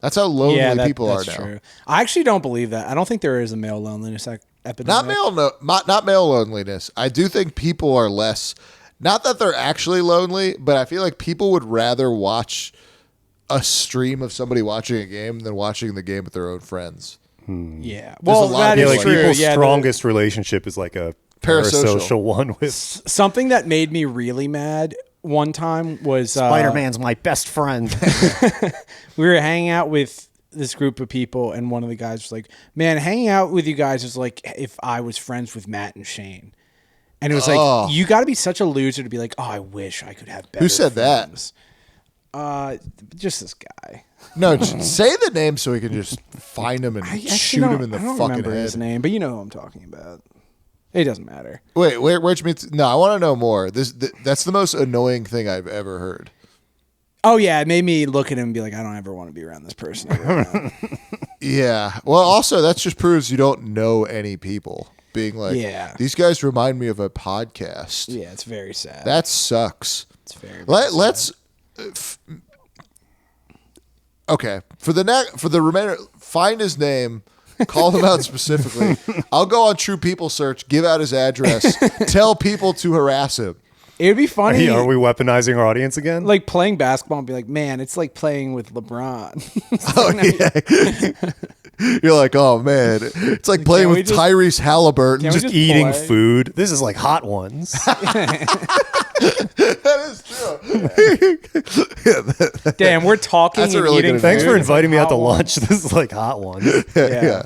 That's how lonely people that's are now. true. I actually don't believe that. I don't think there is a male loneliness epidemic. Not male loneliness. I do think people are less. Not that they're actually lonely, but I feel like people would rather watch a stream of somebody watching a game than watching the game with their own friends. Yeah. There's a Well, lot that of Yeah, is like people true. people's Yeah, strongest relationship is like a Parasocial. parasocial one with something that made me really mad one time was Spider-Man's my best friend. we were hanging out with this group of people, and one of the guys was like, "Man, hanging out with you guys is like if I was friends with Matt and Shane." And it was like, you got to be such a loser to be like, "Oh, I wish I could have better." Who said that? friends." Just this guy. No, just say the name so we can just find him and I actually shoot don't- him in the I don't fucking remember his head. name, but you know who I'm talking about. It doesn't matter. Wait, where'd you meet? No, I want to know more. That's the most annoying thing I've ever heard. Oh yeah, it made me look at him and be like, I don't ever want to be around this person ever again. Yeah. Well, also that just proves you don't know any people. Being like, Yeah. these guys remind me of a podcast. Yeah, it's very sad. That sucks. It's very, very Let's. Okay, for the remainder, find his name, call him out specifically. I'll go on True People search, give out his address, tell people to harass him. It would be funny. Hey, are we weaponizing our audience again? like playing basketball and be like, man, it's like playing with LeBron. Oh yeah. You're like, oh man, it's like playing Can't we with just- Tyrese Halliburton. Can't we Just just eating play? food. This is like Hot Ones. that is true. Damn, we're talking That's a and really eating good Thanks food. for It's like inviting me out to hot lunch. This is like Hot Ones. Yeah.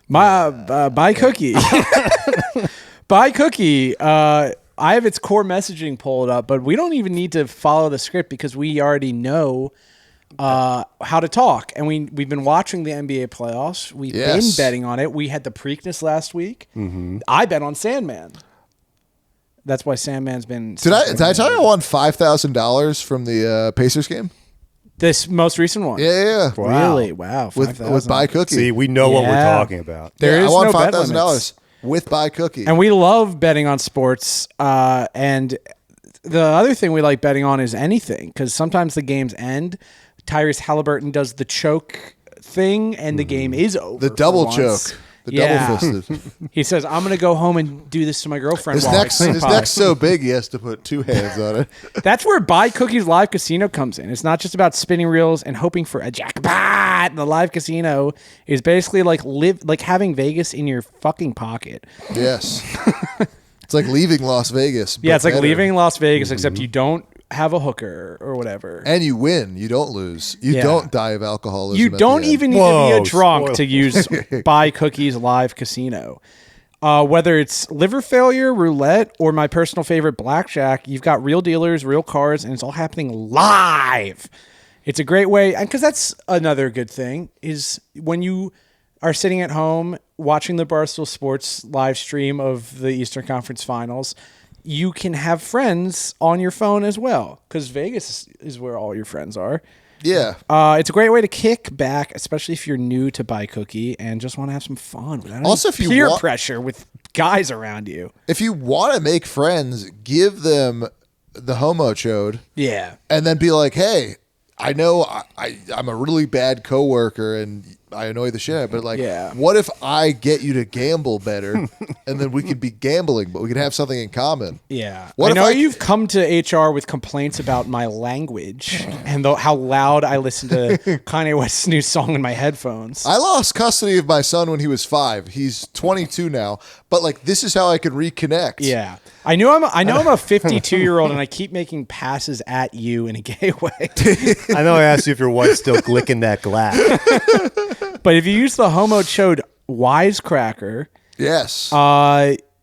Buy cookie. Buy cookie. I have its core messaging pulled up, but we don't even need to follow the script because we already know how to talk. And we've been watching the NBA playoffs. We've been Yes. betting on it. We had the Preakness last week. I bet on Sandman. That's why Sandman's been. Did I tell you I won $5,000 from the Pacers game? This most recent one? Yeah. Really? Wow. With 5,000. Buy Cookie. See, we know what we're Yeah. talking about. There I is won no bet $5,000 limits. with Buy Cookie. And we love betting on sports. And the other thing we like betting on is anything, because sometimes the games end. Tyrese Halliburton does the choke thing, and the game is over. The for double once. choke. The Yeah. double fisted. He says, "I'm gonna go home and do this to my girlfriend." His while I neck's clean his pie." neck's so big he has to put 2 hands on it. That's where Buy Cookies Live Casino comes in. It's not just about spinning reels and hoping for a jackpot. The live casino is basically like having Vegas in your fucking pocket. Yes. It's like leaving Las Vegas. Yeah, but it's like better. leaving Las Vegas, except you don't have a hooker or whatever. And you win. You don't lose. You Yeah. don't die of alcoholism. You at the don't end. even need to Whoa, be a drunk spoiler. to use Buy Cookies Live Casino. Whether it's liver failure, roulette, or my personal favorite, blackjack, you've got real dealers, real cards, and it's all happening live. It's a great way, because that's another good thing, is when you are sitting at home watching the Barstool Sports live stream of the Eastern Conference Finals, you can have friends on your phone as well, because Vegas is where all your friends are. Yeah. It's a great way to kick back, especially if you're new to Buy Cookie and just want to have some fun without Also, any if you peer want- pressure with guys around you. If you want to make friends, give them the homo chode Yeah. and then be like, hey, I know I'm a really bad coworker and I annoy the shit out, but like, Yeah. what if I get you to gamble better and then we could be gambling, but we could have something in common? Yeah. What I if know I- you've come to HR with complaints about my language and how loud I listen to Kanye West's new song in my headphones. I lost custody of my son when he was 5. He's 22 now, but like, this is how I can reconnect. Yeah. I know I'm a 52-year-old and I keep making passes at you in a gay way. I know I asked you if your wife's still glicking that glass. But if you use the homo chode Wisecracker, Yes.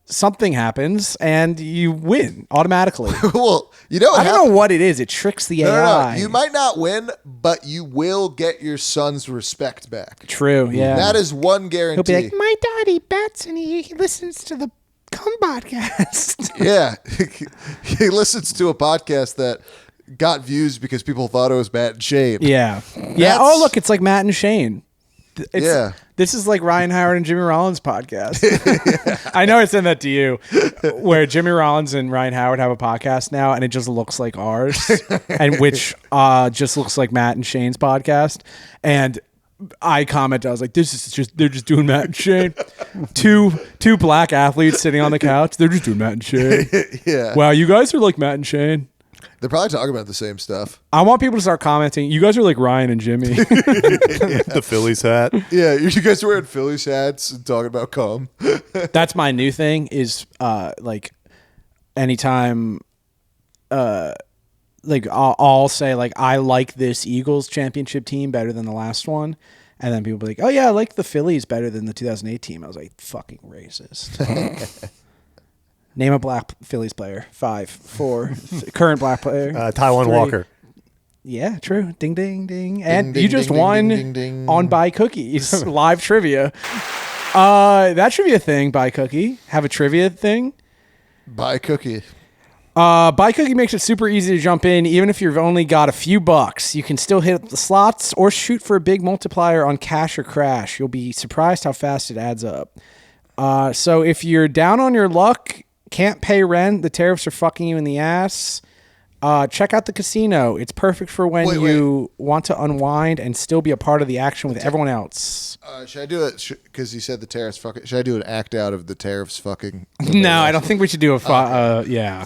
something happens and you win automatically. Well, you know what I don't know what it is. It tricks the No, AI. no. You might not win, but you will get your son's respect back. True, yeah. That is one He'll guarantee. be like, my daddy bets and he listens to the Cum podcast. Yeah. He listens to a podcast that got views because people thought it was Matt and Shane. Yeah. Yeah. That's- Oh, look, it's like Matt and Shane. Yeah. This is like Ryan Howard and Jimmy Rollins podcast. I know I sent that to you, where Jimmy Rollins and Ryan Howard have a podcast now, and it just looks like ours, and which just looks like Matt and Shane's podcast. And I commented, I was like, "This is just—they're just doing Matt and Shane." Two black athletes sitting on the couch. They're just doing Matt and Shane. Yeah. Wow, you guys are like Matt and Shane. They're probably talking about the same stuff. I want people to start commenting. You guys are like Ryan and Jimmy. The Phillies hat. Yeah. You guys are wearing Phillies hats and talking about cum. That's my new thing. Is like anytime, like I'll say like I like this Eagles championship team better than the last one, and then people be like, "Oh yeah, I like the Phillies better than the 2008 team." I was like, "Fucking racist." Name a black Phillies player. 5, 4. Current black player. Taiwan 3. Walker. Yeah, true. Ding, ding, ding. And ding, you just ding, won ding, ding, ding. on Buy Cookies live trivia. That trivia thing, Buy Cookie. Have a trivia thing. Buy cookie. Buy Cookie makes it super easy to jump in, even if you've only got a few bucks. You can still hit the slots or shoot for a big multiplier on Cash or Crash. You'll be surprised how fast it adds up. So if you're down on your luck, can't pay rent, the tariffs are fucking you in the ass, check out the casino. It's perfect for when you want to unwind and still be a part of the action with everyone else. Should I do it? Because you said the tariffs fucking. Should I do an act out of the tariffs fucking? No, I don't think we should do a yeah.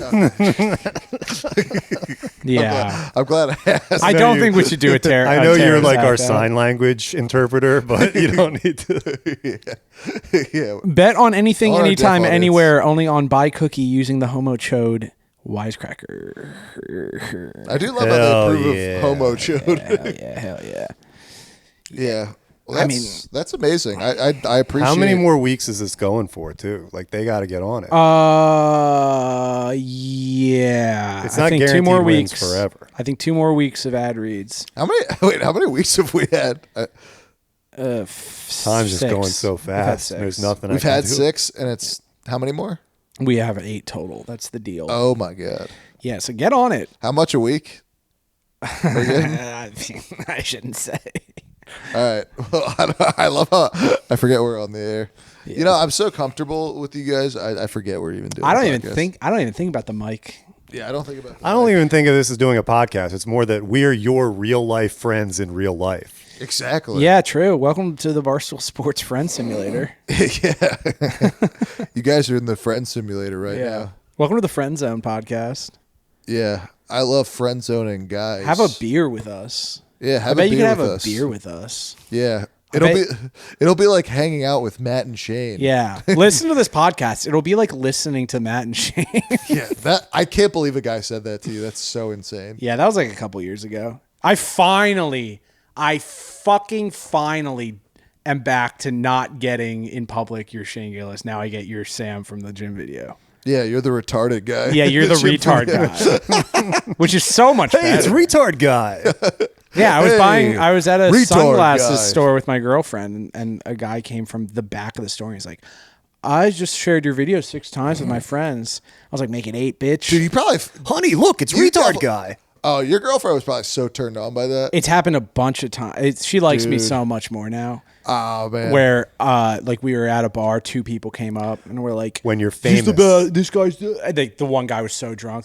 Yeah. I'm glad I asked. I don't think we should do a tariff. I know you're like our sign language interpreter, but you don't need to. Yeah. Bet on anything, On our anytime, deaf audience. anywhere, only on Buy Cookie using the homo chode Wisecracker. I do love how Hell they approve yeah. of homo chode. Hell yeah. Yeah. Well, I that's amazing. I appreciate. How many more weeks is this going for, too? Like, they got to get on it. Yeah. It's I not think 2 guaranteed more wins weeks forever. I think 2 more weeks of ad reads. How many weeks have we had? Time's just going so fast. There's nothing We've I can had do. 6, and it's how many more? We have 8 total. That's the deal. Oh my god! Yeah, so get on it. How much a week? I shouldn't say. All right. Well, I love how I forget we're on the air. Yeah. You know, I'm so comfortable with you guys. I forget we're even doing. I don't a even podcast. think about the mic. Yeah, I don't think about. I don't even think of this as doing a podcast. It's more that we're your real life friends in real life. Exactly. Yeah, true. Welcome to the Barstool Sports Friend Simulator. Yeah. You guys are in the friend simulator right now. Welcome to the Friend Zone podcast. Yeah. I love friend zoning guys. Have a beer with us. Yeah, I have bet a you beer can have with a us. beer with us. Yeah. bet- It'll be like hanging out with Matt and Shane. Yeah. Listen to this podcast. It'll be like listening to Matt and Shane. Yeah. That I can't believe a guy said that to you. That's so insane. Yeah, that was like a couple years ago. I fucking finally am back to not getting in public your Shane Gillis. Now I get your Sam from the gym video. Yeah, you're the retarded guy. Yeah, you're the retard guy. Which is so much better. Hey, it's retard guy. Yeah, I was at a retard sunglasses guy. store with my girlfriend, and a guy came from the back of the store. And he's like, I just shared your video 6 times with my friends. I was like, make it 8, bitch. Dude, he probably Honey, look, it's You retard devil- guy. Oh, your girlfriend was probably so turned on by that. It's happened a bunch of times. She likes me Dude. so much more now. Oh man. Where like we were at a bar, 2 people came up and we're like, When you're "He's the famous." best. This guy's the one guy was so drunk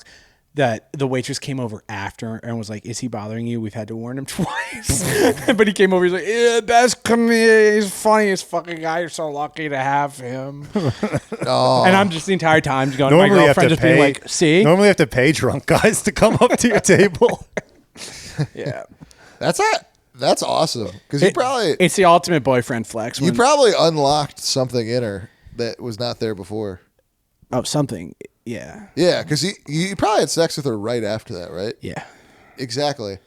that the waitress came over after and was like, "Is he bothering you? We've had to warn him twice." But he came over. He's like, "Yeah, best comedian. He's funniest fucking guy. You're so lucky to have him." Oh. And I'm just the entire time going to my Normally you have girlfriend, to just being pay. like, "See, Normally you have to pay drunk guys to come up to your table. yeah, That's awesome. Because it's the ultimate boyfriend flex." you when- probably unlocked something in her that was not there before. oh, something, yeah, Yeah, because you probably had sex with her right after that, right? yeah. Exactly.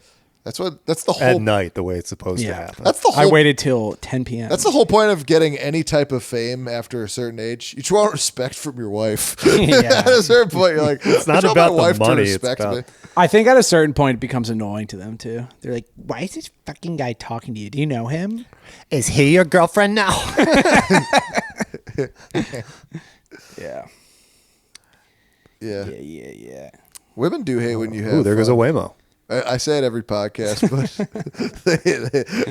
That's the At whole. night, the way it's supposed to Yeah. happen. That's the I whole. waited till 10 p.m. That's the whole point of getting any type of fame after a certain age. You just want respect from your wife. Yeah. At a certain point, you're like, it's not about the money, it's respect about- me. I think at a certain point it becomes annoying to them too. They're like, "Why is this fucking guy talking to you? Do you know him?" Is he your girlfriend now? Yeah. Yeah. Yeah. Women do hate when you have. Ooh, there goes a Waymo. I say it every podcast, but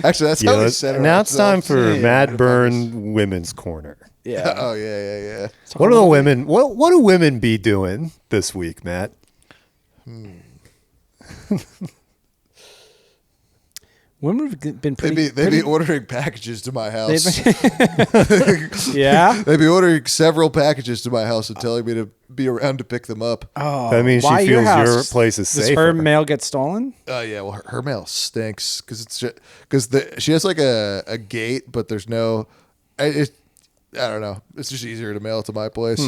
actually, that's how Yeah, we said it. now it's time for Yeah. Matt Byrne Women's Corner. Yeah. Oh yeah. What do the women? What do women be doing this week, Matt? Women have been pretty. They'd be ordering packages to my they've house. been- yeah. They'd be ordering several packages to my house and telling me to be around to pick them up. Oh, That means she why feels house? your place is Does safer. her mail get stolen? Yeah, well, her mail stinks because she has like a gate, but there's no. I don't know. It's just easier to mail it to my place.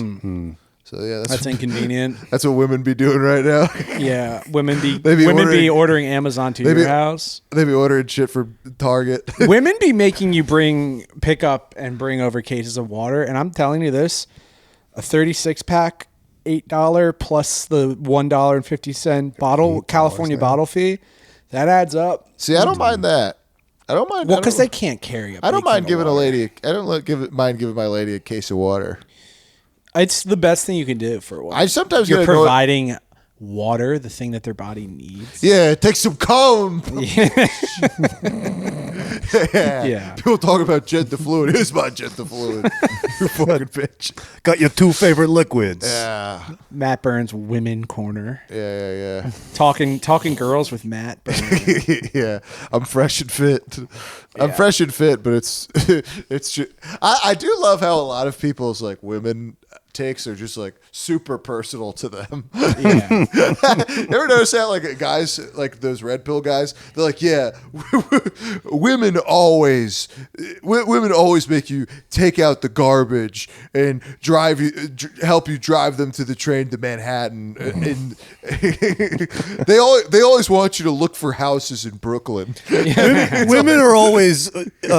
So yeah, That's inconvenient. that's what women be doing right now. Yeah, women be They be ordering Amazon to they your be- house. They be ordering shit from Target. Women be making you pick up and bring over cases of water, and I'm telling you this: a 36-pack, $8 plus the $1.50 bottle California bottle fee, that adds up. See, I don't mind that. I don't mind. Well, because they can't carry I don't big mind can of giving a water. lady. I don't mind giving my lady a case of water. It's the best thing you can do for a woman. I sometimes You're gotta go- providing water, the thing that their body needs. Yeah, take some comb. Yeah. People talk about jet the fluid. Here's my jet the fluid. You fucking bitch. Got your 2 favorite liquids. Yeah. Matt Burns Women Corner. Yeah. Talking girls with Matt Burns. Yeah. I'm fresh and fit. I'm Yeah. fresh and fit, but it's just, I do love how a lot of people's like women takes are just like super personal to them. Yeah. You ever notice that like guys like those red pill guys, they're like, yeah, women always make you take out the garbage and help you drive them to the train to Manhattan, and they always want you to look for houses in Brooklyn. Women are always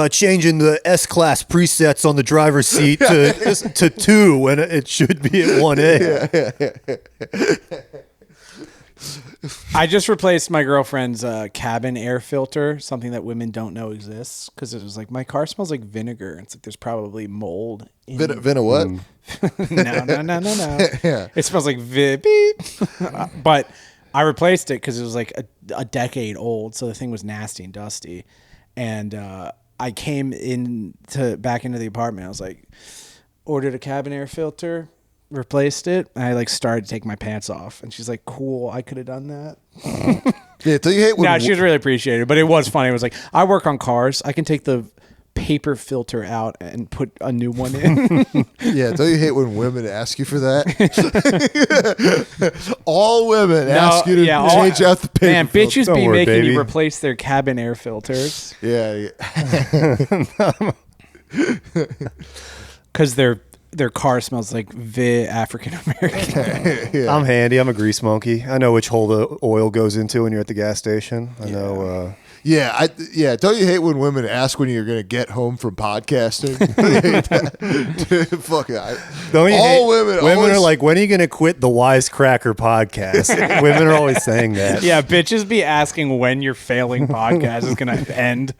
changing the S-class presets on the driver's seat to 2 when it should be at 1A. I just replaced my girlfriend's cabin air filter, something that women don't know exists, because it was like, my car smells like vinegar. It's like there's probably mold. In Vin what? No. Yeah. It smells like beep. But I replaced it because it was like a decade old, so the thing was nasty and dusty. And I came back into the apartment. I was like, ordered a cabin air filter, replaced it. And I like started to take my pants off, and she's like, "Cool, I could have done that." Yeah, don't you hate when No, she was really appreciative, but it was funny. It was like, I work on cars. I can take the paper filter out and put a new one in. Yeah, don't you hate when women ask you for that? All women ask you to change out the paper Man, filter. bitches Don't be worry, making baby. you replace their cabin air filters Yeah. because their car smells like African American. I'm handy. I'm a grease monkey. I know which hole the oil goes into when you're at the gas station. I know. Yeah, don't you hate when women ask when you're going to get home from podcasting? Fuck it. Don't you hate- Women are always- like, when are you going to quit the Wisecracker podcast? Women are always saying that. Yeah, bitches be asking when your failing podcast is going to end.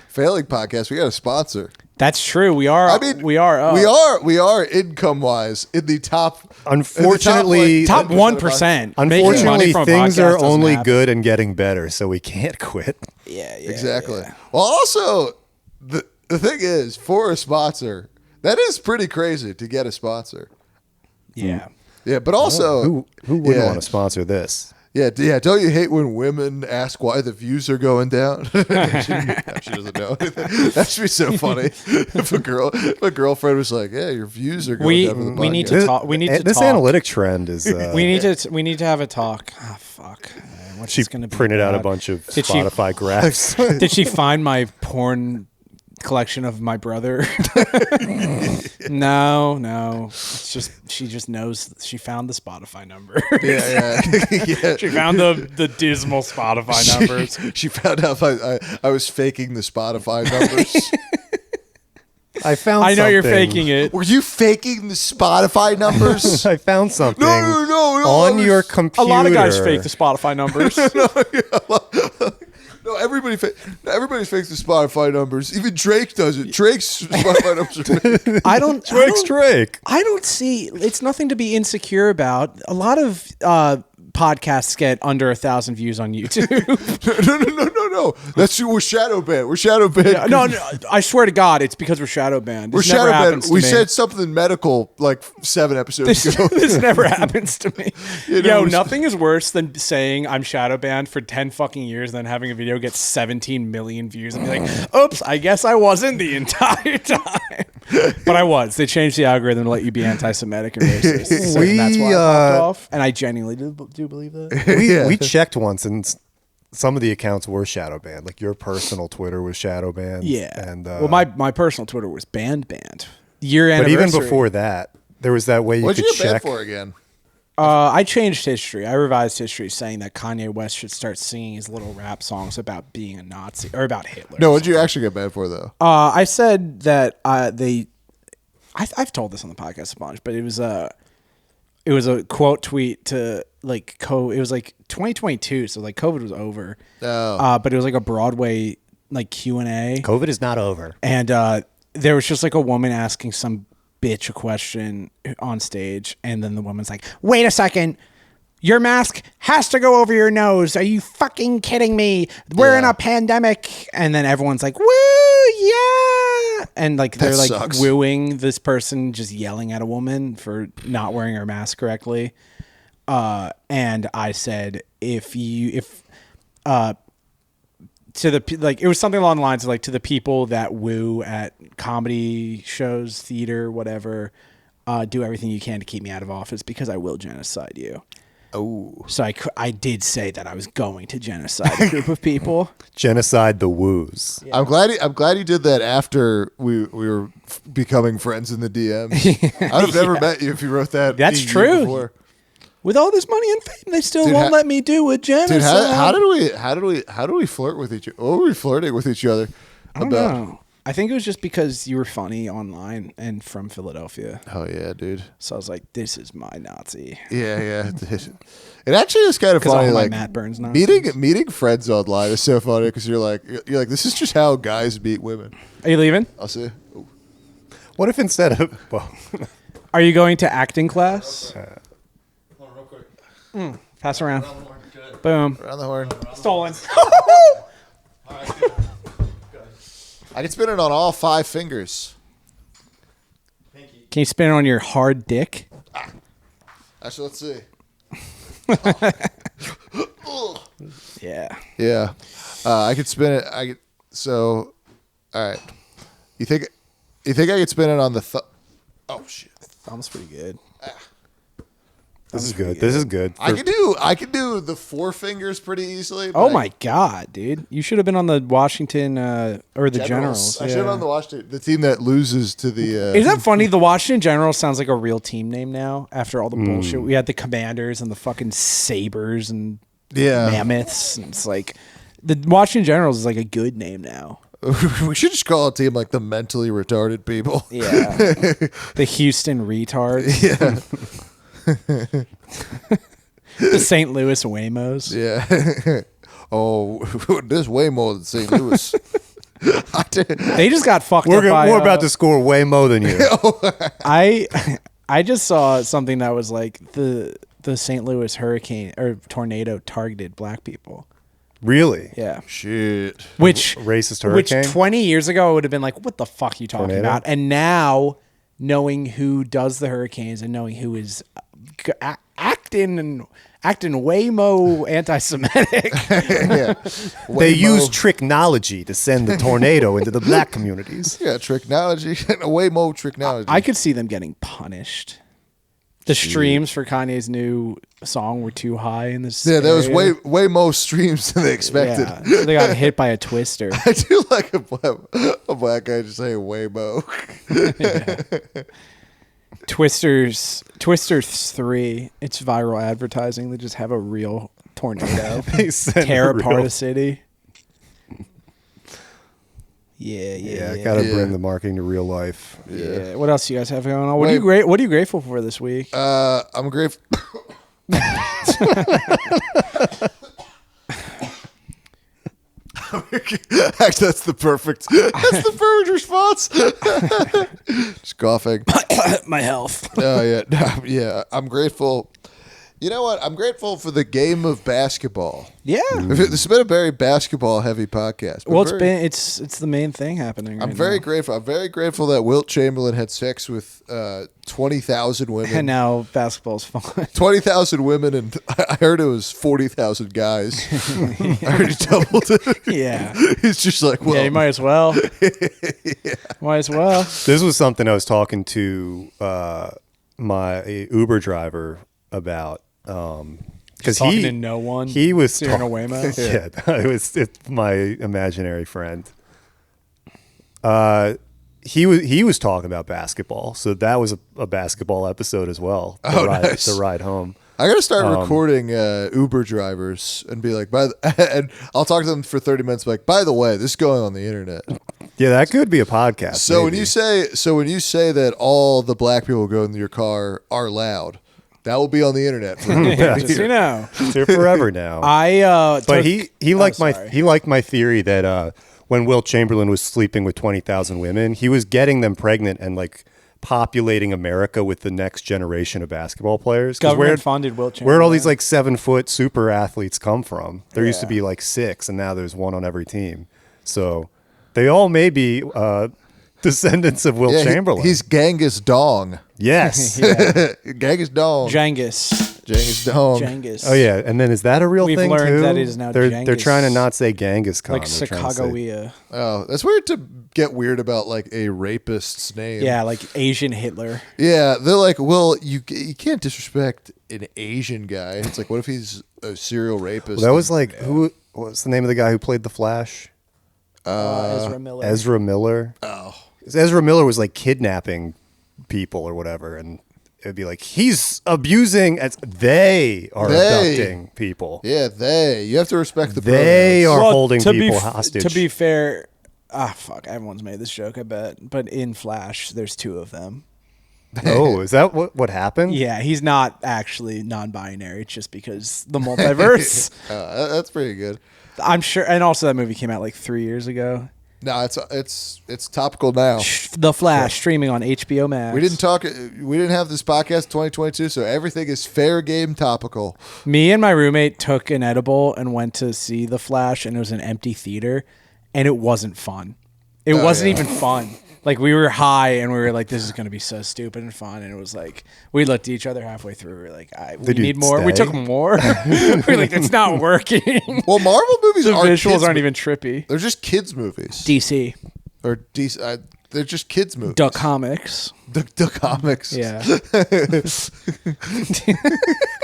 Failing podcast, we got a sponsor. That's true. We are. I mean, we are. We are income wise in the top. Unfortunately, top 1%. Unfortunately, things are only happen. good and getting better, so we can't quit. Yeah, Exactly. Well, also the thing is, for a sponsor, that is pretty crazy to get a sponsor. Yeah. Yeah, but also Who wouldn't want to sponsor this? Yeah. Don't you hate when women ask why the views are going down? she doesn't know. That should be so funny. If a girlfriend was like, "Yeah, your views are going down." We need to talk. We need to This talk. analytic trend is. We need to have a talk. Oh fuck. What's She this gonna be printed out a about? bunch of Did she- Spotify graphs. Did she find my porn collection of my brother? No. It's just she just knows. She found the Spotify number. Yeah. She found the dismal Spotify numbers. She found out I was faking the Spotify numbers. I found. I know you're something. faking it. Were you faking the Spotify numbers? I found something. No, on your computer. A lot of guys fake the Spotify numbers. No, everybody's fakes the Spotify numbers. Even Drake does it. Drake's Spotify numbers are fake. Drake. I don't see. It's nothing to be insecure about. A lot of podcasts get under 1,000 views on YouTube. No. That's we're shadow banned. We're shadow banned. No, I swear to God, it's because we're shadow banned. We're This never shadow happens banned. to We me. said something medical like 7 episodes ago. This never happens to me. You know, Nothing is worse than saying I'm shadow banned for 10 fucking years, then having a video get 17 million views and be like, oops, I guess I wasn't the entire time. But I was. They changed the algorithm to let you be anti-Semitic and racist. So that's why I popped off. And I genuinely do believe that. We checked once, and some of the accounts were shadow banned. Like your personal Twitter was shadow banned. Yeah. And well, my personal Twitter was banned. Year but anniversary. even before that, there was that way you What'd could you get banned check. for again? I changed history. I revised history, saying that Kanye West should start singing his little rap songs about being a Nazi or about Hitler. No, what'd you actually get banned for though? I said that I've told this on the podcast a bunch, but it was a quote tweet to like it was like 2022, so like COVID was over. Oh. But it was like a Broadway like Q&A. COVID is not over. And there was just like a woman asking some bitch a question on stage, and then the woman's like, "Wait a second, your mask has to go over your nose. Are you fucking kidding me? We're in a pandemic." And then everyone's like, "Woo, yeah!" And like they're like sucks. wooing this person, just yelling at a woman for not wearing her mask correctly. And I said, to the like, it was something along the lines of like, to the people that woo at comedy shows, theater, whatever, do everything you can to keep me out of office because I will genocide you. Oh. So I did say that I was going to genocide a group of people. Genocide the woos. I'm glad you did that after we were becoming friends in the DMs. I'd have never met you if you wrote that. That's a year true. before. With all this money and fame, they still Dude, won't let me do a genocide. Dude, how did we flirt with each other? What were we flirting with each other I don't know. I think it was just because you were funny online and from Philadelphia. Oh yeah, dude. So I was like, this is my Nazi. Yeah. It actually is kind of 'Cause all funny. my Like Matt Burns Nazis. meeting friends online is so funny because you're like this is just how guys meet women. Are you leaving? I'll see. What if instead of Are you going to acting class? Pass around. Boom. Around the horn. Stolen. I can spin it on all 5 fingers. Can you spin it on your hard dick? Actually, let's see. Yeah. Yeah. I could spin it. So, all right. You think I could spin it on the oh shit. Thumb's pretty good. This is good. This is good. I could do the four fingers pretty easily. Oh my god, dude! You should have been on the Washington or the Generals. I should have been on the Washington, the team that loses to the. Isn't that funny? The Washington Generals sounds like a real team name now. After all the bullshit, we had the Commanders and the fucking Sabres and Mammoths. And it's like the Washington Generals is like a good name now. We should just call a team like the mentally retarded people. Yeah, the Houston Retards. Yeah. The St. Louis Waymos. Yeah. Oh, this way more than St. Louis. They just got fucked up by... We're about to score way more than you. I just saw something that was like the St. Louis hurricane or tornado targeted black people. Really? Yeah. Shit. Which racist hurricane? Which 20 years ago would have been like, what the fuck are you talking Tornado? about? And now, knowing who does the hurricanes and knowing who is acting way more anti-Semitic. Yeah. They use tricknology to send the tornado into the black communities. Yeah, tricknology. Way more tricknology. I could see them getting punished. The streams for Kanye's new song were too high in this. Yeah, there was area. way more streams than they expected. Yeah, so they got hit by a twister. I do like a black guy just saying way more. Twisters 3. It's viral advertising. They just have a real tornado tear apart a city. Yeah. Gotta bring the marketing to real life. Yeah. What else do you guys have going on? What are you grateful for this week? I'm grateful. Actually, that's the perfect response. Just coughing. My health. Oh yeah. I'm grateful. You know what? I'm grateful for the game of basketball. Yeah. This has been a very basketball-heavy podcast. Well, it's the main thing happening. I'm very grateful. I'm very grateful that Wilt Chamberlain had sex with 20,000 women. And now basketball's fun. 20,000 women, and I heard it was 40,000 guys. I heard he doubled it. Yeah. He's just like, well, Yeah, you might as well. Might as well. This was something I was talking to my Uber driver about. Because Talking to no one. He was You're in a Waymo? it's my imaginary friend. He was talking about basketball, so that was a basketball episode as well. Nice. The ride home. I gotta start recording Uber drivers and be like, and I'll talk to them for 30 minutes. Like, by the way, this is going on the internet. Yeah, that could be a podcast. So maybe. when you say that all the black people who go in your car are loud, that will be on the internet. Just so you know. It's here forever now. But he liked my theory that when Wilt Chamberlain was sleeping with 20,000 women, he was getting them pregnant and like populating America with the next generation of basketball players. Government funded Wilt Chamberlain. Where'd all these like 7-foot super athletes come from? There used to be like 6, and now there's one on every team. So they all may be descendants of Wilt Chamberlain. He's Genghis Dong. Yes. Genghis Dong. Genghis Dong. Genghis. Oh yeah, and then is that a real We've thing learned too? that it is now they're Genghis. trying to not say Genghis Khan. Like They're trying to say- Chicagoia. Oh, that's weird to get weird about like a rapist's name. Yeah, like Asian Hitler. Yeah, they're like, well, you can't disrespect an Asian guy. It's like, what if he's a serial rapist? Well, that was like who? What's the name of the guy who played the Flash? Ezra Miller. Ezra Miller. Oh, Ezra Miller was like kidnapping people or whatever, and it'd be like he's abusing. They are abducting people. Yeah, you have to respect the They pronouns. are holding people hostage. To be fair, fuck, everyone's made this joke, I bet. But in Flash, there's 2 of them. Oh, is that what happened? Yeah, he's not actually non-binary. It's just because the multiverse. That's pretty good. I'm sure, and also that movie came out like 3 years ago. No, it's topical now. The Flash streaming on HBO Max. We didn't have this podcast 2022, so everything is fair game topical. Me and my roommate took an edible and went to see The Flash, and it was an empty theater, and it wasn't fun. It wasn't even fun. Like we were high and we were like, this is going to be so stupid and fun. And it was like, we looked at each other halfway through. We were like, we Did you need more. We stay? took more. We were like, it's not working. Well, Marvel movies The aren't visuals kids aren't mo- even trippy. They're just kids movies. DC. Or DC. They're just kids movies. Duck Comics. The comics. Yeah.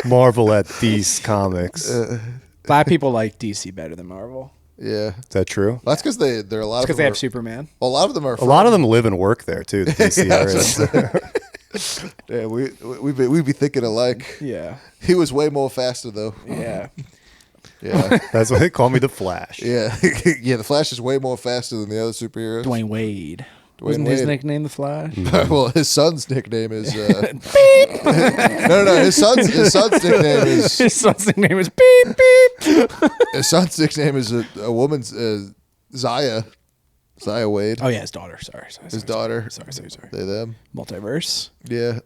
Marvel at these comics. Black people like DC better than Marvel. Yeah. Is that true? Well, that's because they're a lot of Because them they have are- Superman. a lot of them are. A lot of them live and work there too. The DC areas. Yeah, we be thinking alike. Yeah. He was way more faster though. Yeah. Yeah. That's why they call me the Flash. Yeah. Yeah. The Flash is way more faster than the other superheroes. Dwayne Wade. Wasn't his Wade. nickname the Flash? Well, his son's nickname is. No. His son's nickname is. His son's nickname is Beep Beep. His son's nickname is a woman's Zaya Wade. Oh yeah, his daughter. Sorry. His daughter. Sorry. They them. Multiverse. Yeah.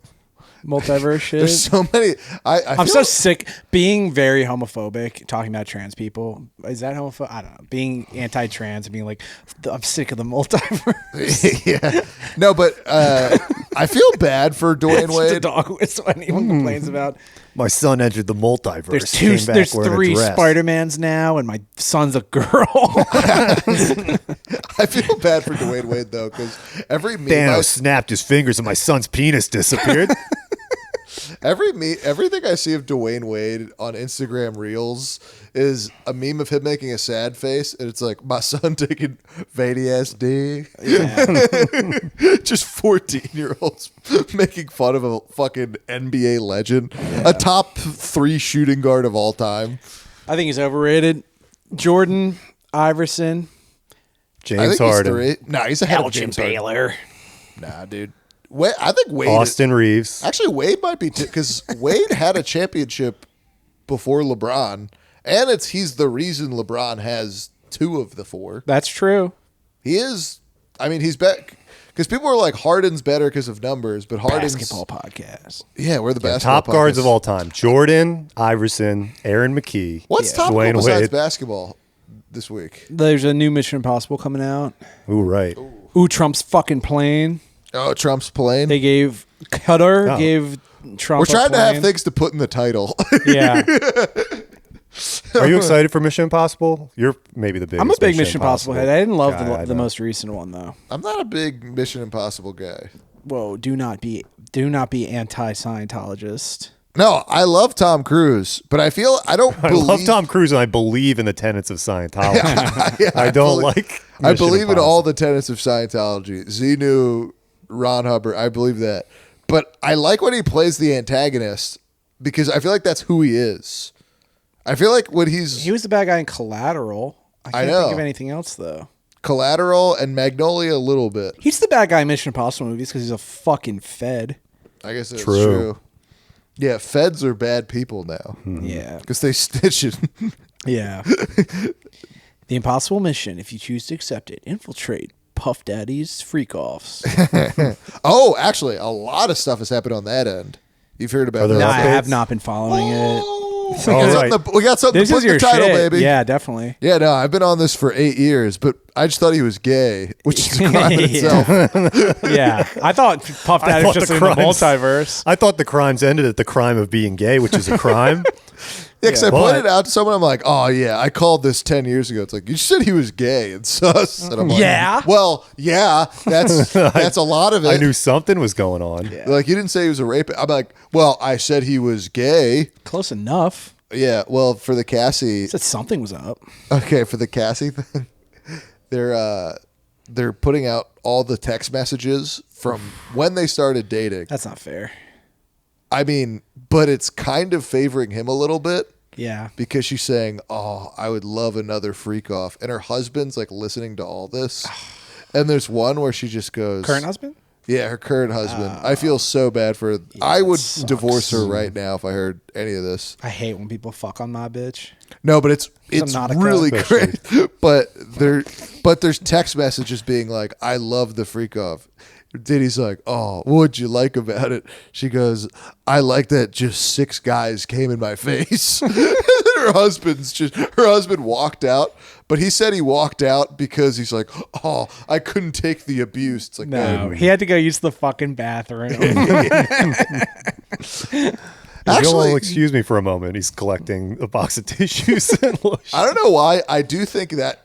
Multiverse shit. There's so many. I'm feel so sick being very homophobic, talking about trans people. Is that homophobic? I don't know. Being anti-trans and being like, I'm sick of the multiverse. Yeah. No, but I feel bad for Dwayne It's just a Wade. dog whistle anyone complains about. My son entered the multiverse. There's three Spider-Mans now, and my son's a girl. I feel bad for Dwayne Wade though, because every meme, Thanos snapped his fingers and my son's penis disappeared. everything I see of Dwayne Wade on Instagram Reels is a meme of him making a sad face, and it's like my son taking VDSD. Just 14-year-olds making fun of a fucking NBA legend, a top 3 shooting guard of all time. I think he's overrated. Jordan, Iverson, I James think he's Harden, 3. Nah, he's ahead of Elgin James Harden. Baylor. Nah, dude. I think Wade. Austin Reeves. Actually, Wade might be because Wade had a championship before LeBron, and he's the reason LeBron has 2 of the 4. That's true. He is. I mean, he's back because people are like Harden's better because of numbers, but Harden's Basketball podcast. Yeah, we're the basketball Top guards podcast. of all time: Jordan, Iverson, Aaron McKee. What's top Dwayne besides Wade. basketball this week? There's a new Mission Impossible coming out. Ooh, right. Ooh, Trump's fucking plane. Oh, Trump's playing. They gave Qatar Oh. gave Trump. We're trying a to have plane. things to put in the title. Yeah, Are you excited for Mission Impossible? You're maybe the biggest. I'm a big Mission Impossible head. I didn't love guy I the know. most recent one though. I'm not a big Mission Impossible guy. Whoa, do not be anti-Scientologist. No, I love Tom Cruise, but I feel I don't I believe love Tom Cruise and I believe in the tenets of Scientology. Yeah, I don't believe- like. I Mission believe in Impossible. all the tenets of Scientology. Xenu, Ron Hubbard, I believe that. But I like when he plays the antagonist because I feel like that's who he is. I feel like when He was the bad guy in Collateral. I can't know. think of anything else though. Collateral and Magnolia a little bit. He's the bad guy in Mission Impossible movies because he's a fucking Fed. I guess that's True. true. Yeah, feds are bad people now Yeah, because they stitch it. yeah. The impossible mission, if you choose to accept it, infiltrate Puff Daddy's freak-offs. Oh, actually, a lot of stuff has happened on that end. You've heard about Are there No, that. I updates? have not been following it. We got All something right. we got something This to is put in your the title, shit. baby. Yeah, definitely. Yeah, no, I've been on this for 8 years, but I just thought he was gay, which is a crime in itself. Yeah, I thought Puff I Daddy was thought just the in the crimes- multiverse. I thought the crimes ended at the crime of being gay, which is a crime. Yeah, because I But- pointed out to someone, I'm like, oh, yeah, I called this 10 years ago. It's like, you said he was gay and sus. And I'm like, Yeah. well, yeah, that's a lot of it. I knew something was going on. Yeah. Like, you didn't say he was a rapist. I'm like, well, I said he was gay. Close enough. Yeah, well, for the Cassie, Said something was up. okay, for the Cassie thing, they're putting out all the text messages from when they started dating. That's not fair. I mean, but it's kind of favoring him a little bit Yeah. because she's saying, "Oh, I would love another freak off," and her husband's like listening to all this. And there's one where she just goes, Current husband? Yeah, her current husband. I feel so bad for her. I would sucks. divorce her right now if I heard any of this. I hate when people fuck on my bitch. No, but it's not a really cunt. great. But there's text messages being like, "I love the freak off." Diddy's like, oh, what'd you like about it? She goes, I like that just 6 guys came in my face. her husband walked out, but he said he walked out because he's like, oh, I couldn't take the abuse. It's like, No, he had to go use the fucking bathroom. Actually, You'll excuse me for a moment. He's collecting a box of tissues and lotion. I don't know why. I do think that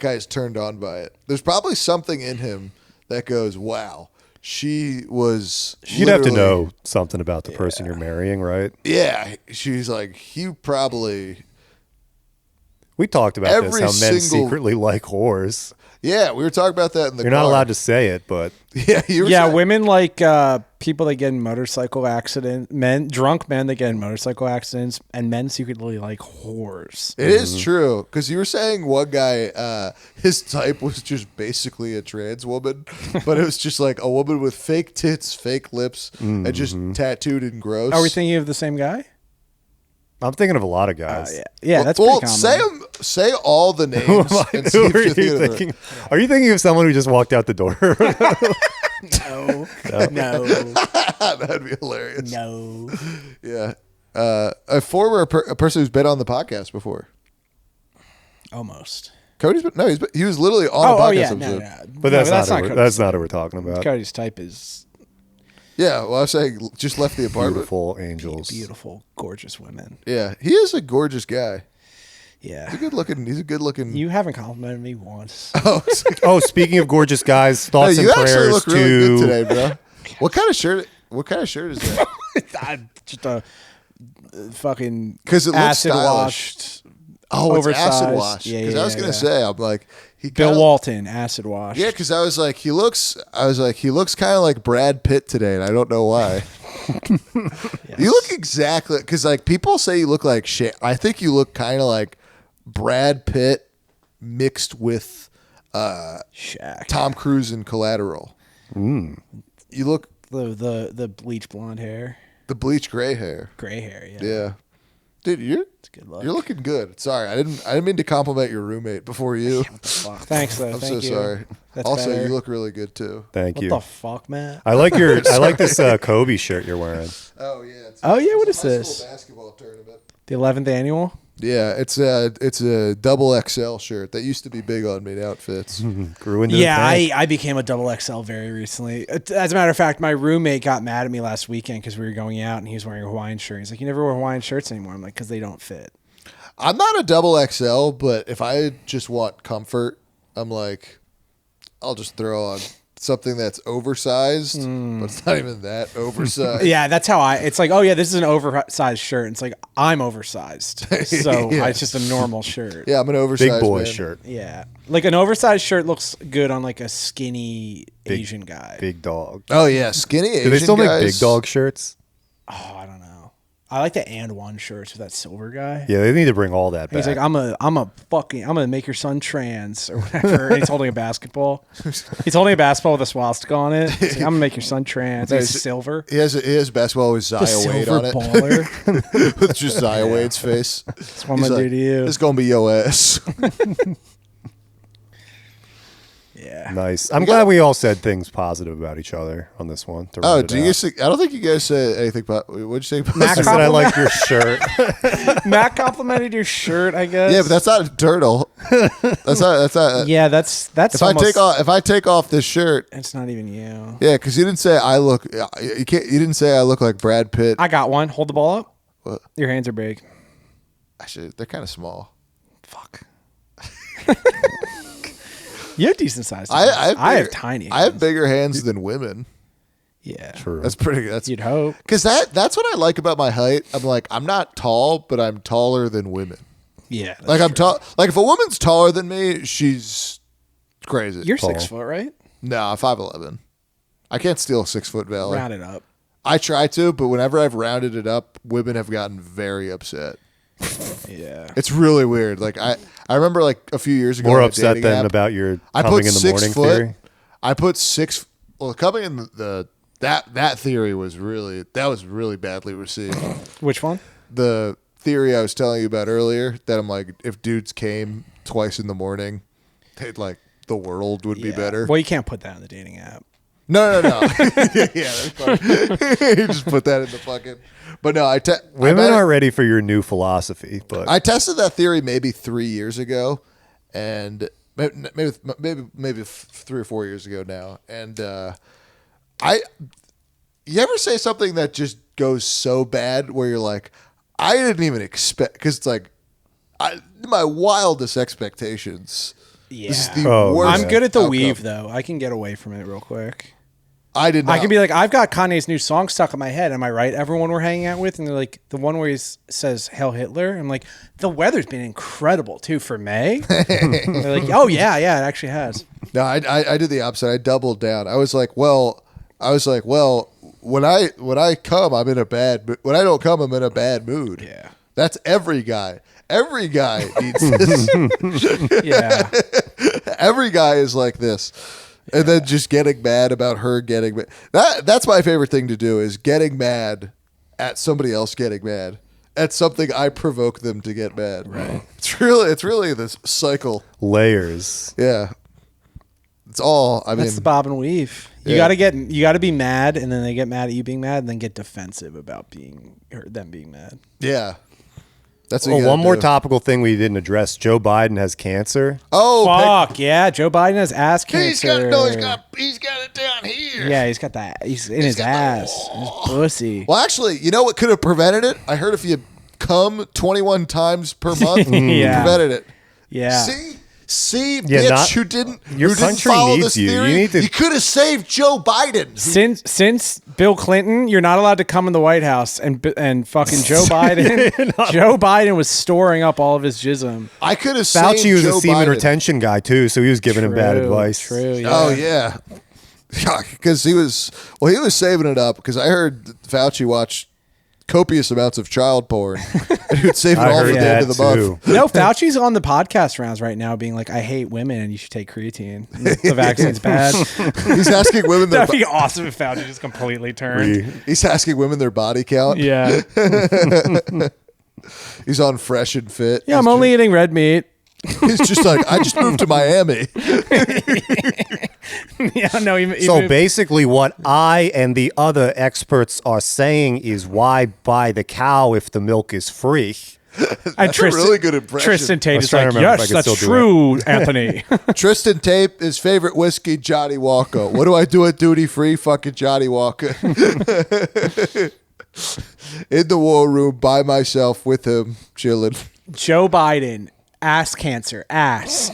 guy's turned on by it. There's probably something in him that goes, wow, she was. You'd have to know something about the person you're marrying, right? Yeah, she's like, you probably. We talked about Every this, how men single- secretly like whores. Yeah, we were talking about that in the You're car. not allowed to say it, but Yeah, you were Yeah, saying- women like people that get in motorcycle accidents, drunk men that get in motorcycle accidents, and men secretly like whores. It is true, because you were saying one guy, his type was just basically a trans woman, but it was just like a woman with fake tits, fake lips, and just tattooed and gross. Are we thinking of the same guy? I'm thinking of a lot of guys. Yeah, that's well, pretty common. say all the names. Who am I- and see who if are you're you thinking of it. thinking? Are you thinking of someone who just walked out the door? No, That'd be hilarious. no. Yeah, a person who's been on the podcast before. Almost. Cody's been he was literally on a podcast episode. But that's not what we're talking about. Cody's type is Yeah, well, I was saying just left the apartment. Beautiful angels. beautiful, gorgeous women. Yeah, he is a gorgeous guy. Yeah. He's a good looking. You haven't complimented me once. Oh, speaking of gorgeous guys, thoughts Hey, and you actually prayers look to really good today, bro. What kind of shirt? What kind of shirt is that? Just a fucking 'Cause it looks acid stylish. washed. Oh, it's Oversized. acid wash. Yeah, Because yeah, I was gonna yeah. say, I'm like, Bill Walton, acid wash. Yeah, because I was like, he looks kind of like Brad Pitt today, and I don't know why. You look exactly because like people say you look like shit. I think you look kind of like Brad Pitt mixed with Shaq. Tom Cruise in Collateral. You look The bleach blonde hair, the bleach gray hair. gray hair. Yeah. Yeah, dude, It's a good look. you're looking good. Sorry, I didn't mean to compliment your roommate before you. Fuck. Thanks though. I'm Thank so you. sorry. That's Also, better. you look really good too. Thank What you. the fuck, man? I like this Kobe shirt you're wearing. Oh yeah. Oh, yeah, what it's is a high this? school basketball tournament. The 11th annual. Yeah, it's a double XL shirt that used to be big on me. Now it fits. Grew into Yeah, the tank. I became a double XL very recently. As a matter of fact, my roommate got mad at me last weekend because we were going out and he was wearing a Hawaiian shirt. He's like, "You never wear Hawaiian shirts anymore." I'm like, "Because they don't fit." I'm not a double XL, but if I just want comfort, I'm like, I'll just throw on something that's oversized, but it's not even that oversized. Yeah, that's how it's like, oh yeah, this is an oversized shirt. And it's like, I'm oversized. So Yeah. it's just a normal shirt. Yeah, I'm an oversized Big boy man. shirt. Yeah. Like an oversized shirt looks good on like a skinny Asian guy. Big dog. Oh yeah, skinny Asian Do they still guys. make big dog shirts? Oh, I don't know. I like the and one shirts with that silver guy. Yeah, they need to bring all that back. He's like, I'm gonna make your son trans or whatever. And he's holding a basketball. He's holding a basketball with a swastika on it. He's like, I'm gonna make your son trans. He's silver. He has basketball with The Zaya Wade silver on it, baller. with just Zaya Wade's face. That's what I'm gonna do to you. It's gonna be your ass. Yeah. nice. I'm glad we all said things positive about each other on this one. to Oh, round it do you out. guys think, I don't think you guys said anything about. What'd you say? Mac I said I like your shirt. Matt complimented your shirt, I guess. Yeah, but that's not a turtle. That's not. yeah, that's If I take off this shirt, It's not even you. yeah, because you didn't say I look. You didn't say I look like Brad Pitt. I got one. Hold the ball up. What? Your hands are big. Actually, they're kind of small. Fuck. You have decent sized I hands. I have bigger- tiny. I have hands. bigger hands than women. Yeah. True. That's pretty. That's You'd hope. because that's what I like about my height. I'm like I'm not tall, but I'm taller than women. Yeah. Like I'm tall. Like if a woman's taller than me, she's crazy. You're Tall. 6 foot, right? No, I'm 5'11". I can't steal a 6 foot valley. Round it up. I try to, but whenever I've rounded it up, women have gotten very upset. Yeah. It's really weird. Like I remember like a few years ago. More on a upset dating than app, about your I coming put in the 6 morning foot. theory. I put 6. Well, coming in that theory was really badly received. Which one? The theory I was telling you about earlier that I'm like, if dudes came twice in the morning, they'd like the world would be Yeah. better. Well, you can't put that in the dating app. No. Yeah, that's funny. You just put that in the fucking. But no, Women aren't ready for your new philosophy. But I tested that theory maybe 3 years ago, and maybe 3 or 4 years ago now. And you ever say something that just goes so bad where you're like, I didn't even expect, because it's like my wildest expectations. Yeah. This is the worst. I'm good at the outcome. weave, though. I can get away from it real quick. I did not. I can be like, I've got Kanye's new song stuck in my head. Am I right? Everyone we're hanging out with, and they're like, the one where he says "Hail Hitler." I'm like, the weather's been incredible too for May. They're like, oh yeah, it actually has. No, I did the opposite. I doubled down. I was like, well, when I come, I'm in a bad. When I don't come, I'm in a bad mood. Yeah, that's every guy. Every guy needs this. Yeah, every guy is like this. And then just getting mad about her getting mad. That's my favorite thing to do, is getting mad at somebody else getting mad at something I provoke them to get mad. Right. It's really this cycle. layers. Yeah. It's all. that's the bob and weave. You Yeah. gotta be mad, and then they get mad at you being mad, and then get defensive about them being mad. Yeah. That's what Oh, you one gotta more do. topical thing we didn't address. Joe Biden has cancer. Oh, Fuck yeah, Joe Biden has ass he's cancer. he's got it down here. Yeah, he's got that. He's in his got ass, his pussy. Well, actually, you know what could have prevented it? I heard if you come 21 times per month, Yeah. prevented it. Yeah. See, Yeah, bitch, who didn't country follow needs this you. theory? You need to- You could have saved Joe Biden. Since Bill Clinton, you're not allowed to come in the White House, and fucking Joe Biden. Joe Biden was storing up all of his jism. I could have Fauci saved was Joe a semen Biden. retention guy too, so he was giving him bad advice. True. Yeah. Oh yeah, because he was saving it up, because I heard Fauci watched copious amounts of child porn, and he would save it I all for heard the end of that the month. too. No, Fauci's on the podcast rounds right now, being like, "I hate women, and you should take creatine. The vaccine's bad." He's asking women their That'd be awesome if Fauci just completely turned. he's asking women their body count. Yeah. He's on Fresh and Fit. Yeah, I'm only eating red meat. He's just like, I just moved to Miami. Yeah, no. So basically, what I and the other experts are saying is, why buy the cow if the milk is free? That's a really good impression. Tristan Tate I was is trying like, to remember yes, if I could that's still do true, Anthony. Tristan Tate, his favorite whiskey, Johnny Walker. What do I do at duty free? Fucking Johnny Walker. In the war room by myself with him, chilling. Joe Biden, ass cancer,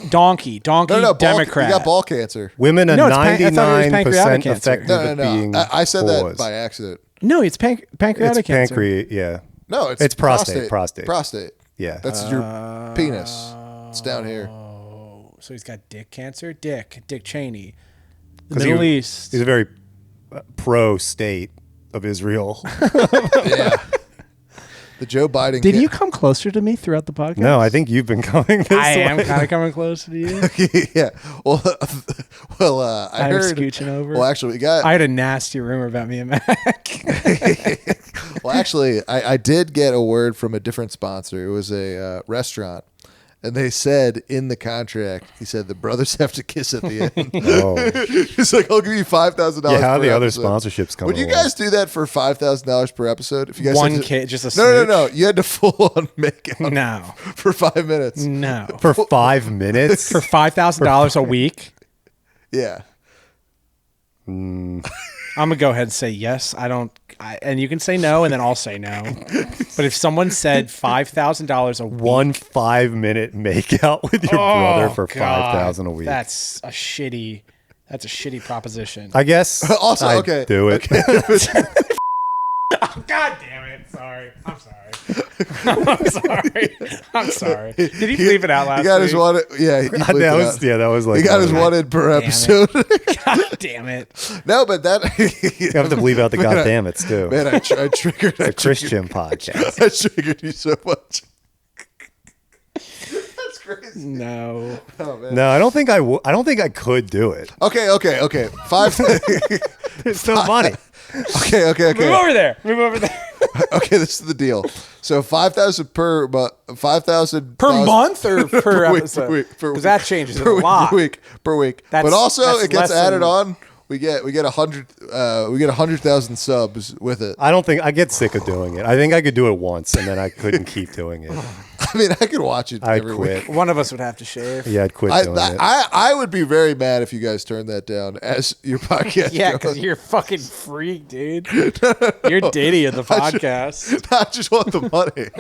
donkey, No, Democrat. He got ball cancer. Women are No, I thought it was 99% pancreatic cancer. effective No, at being I said that whores. by accident. No, it's pancreatic It's cancer. pancreas. Yeah. No, It's prostate. Prostate. Yeah. That's your penis. It's down here. So he's got dick cancer. Dick Cheney. The 'Cause Middle East. He's a very pro-state of Israel. Yeah. The Joe Biden. Did you come closer to me throughout the podcast? No, I think you've been coming this I way. am kind of coming closer to you. Yeah. Well, I I was heard. scooching over. Well, actually, we got. I had a nasty rumor about me and Mac. Well, actually, I did get a word from a different sponsor. It was a restaurant. And they said in the contract, he said the brothers have to kiss at the end. Oh. He's like, I'll give you $5,000. Yeah, how are per the other episode. sponsorships coming Would you along? guy do that for $5,000 per episode? If you guys One had to- kid, just a No. You had to full on make out No. for 5 minutes. No. For 5 minutes? For $5,000 a week, Yeah. I'm gonna go ahead and say yes. And you can say no, and then I'll say no. But if someone said $5,000 a week, 1 5-minute makeout with your brother for $5,000 a week. That's a shitty proposition. I guess Also, I'd okay. do it. God damn it! Sorry, I'm sorry. Did he leave it out last He got his week? one. Yeah, he bleeped it out. that was like He got his one in per damn it. episode. God damn it! No, but that. You have to bleep out the goddammits too. Man, I triggered. The Christian podcast. I triggered you so much. That's crazy. No. Oh, man. No, I don't think I could do it. Okay. 5. There's no money. Okay. Move over there. Okay, this is the deal. So 5,000 per month, 5,000 Per month or per week, episode? per week, Because that changes it per a week, lot. per week. That's- But also that's it gets less added than- on we get 100,000 subs with it. I don't think I get sick of doing it. I think I could do it once, and then I couldn't keep doing it. I mean, I could watch it I'd every quit. week. One of us would have to shave. Yeah, I'd quit doing it. I would be very mad if you guys turned that down as your podcast. Yeah, goes. because you're a fucking freak, dude. You're Diddy of the podcast. I just want the money.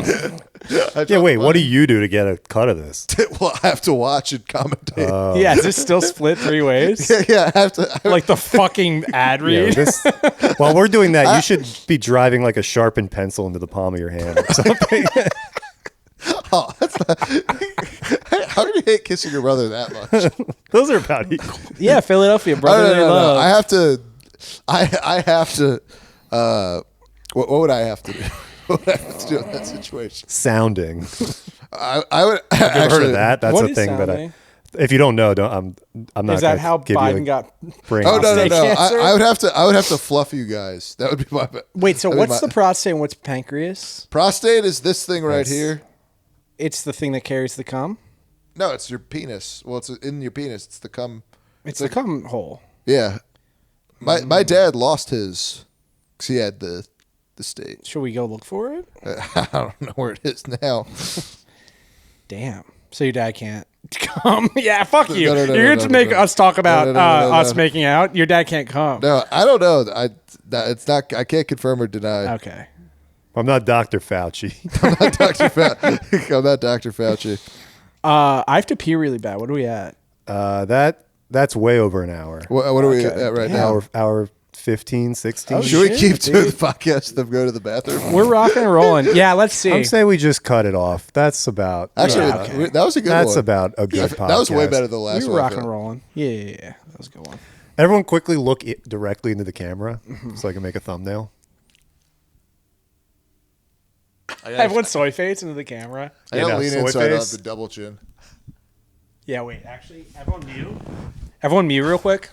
Yeah, wait, what do you do to get a cut of this? Well, I have to watch and commentate. Yeah, is this still split 3 ways? Yeah, I have to. Like the fucking ad Yeah, read? while we're doing that, you should be driving like a sharpened pencil into the palm of your hand or something. Oh, that's not, how can you hate kissing your brother that much? Those are about equal. Yeah, Philadelphia, brotherly No. love. I have to. I have to. What would I have to do? What would I have to do in that situation? Sounding. I would. Have you ever heard actually, of that? That's What a is thing that sounding? if you don't know, I'm not. Is that gonna how give you Biden got? brain Oh no. Prostate cancer? I would have to. I would have to fluff you guys. That would be my. Wait, so that'd be what's my- the prostate and what's pancreas? prostate? Is this thing right That's- here? It's the thing that carries the cum. No, it's your penis. Well, it's in your penis. It's the cum. It's the cum hole. Yeah. My dad lost his because he had the stage. Should we go look for it? I don't know where it is now. Damn. So your dad can't come? Yeah, fuck you. No, You're here to make us talk about No. us making out. Your dad can't come. No, I don't know. It's not. I can't confirm or deny. Okay. I'm not Dr. Fauci. I'm not Dr. Fauci. I have to pee really bad. What are we at? That's way over an hour. What are we Okay. at right now? Hour 15, 16. Oh, Should we shit, keep doing dude. the podcast and go to the bathroom? We're rocking and rolling. Yeah, let's see. I'm saying we just cut it off. That's about. Actually, Yeah, okay. that was a good one. That's about a good podcast. That was way better than the last we one. were I rocking felt. and rolling. Yeah. That was a good one. Everyone quickly look directly into the camera so I can make a thumbnail. Everyone soy face into the camera. I Yeah, gotta no, lean soy in so I don't face. have the double chin. Yeah, wait. Actually, everyone mute. Everyone mute real quick.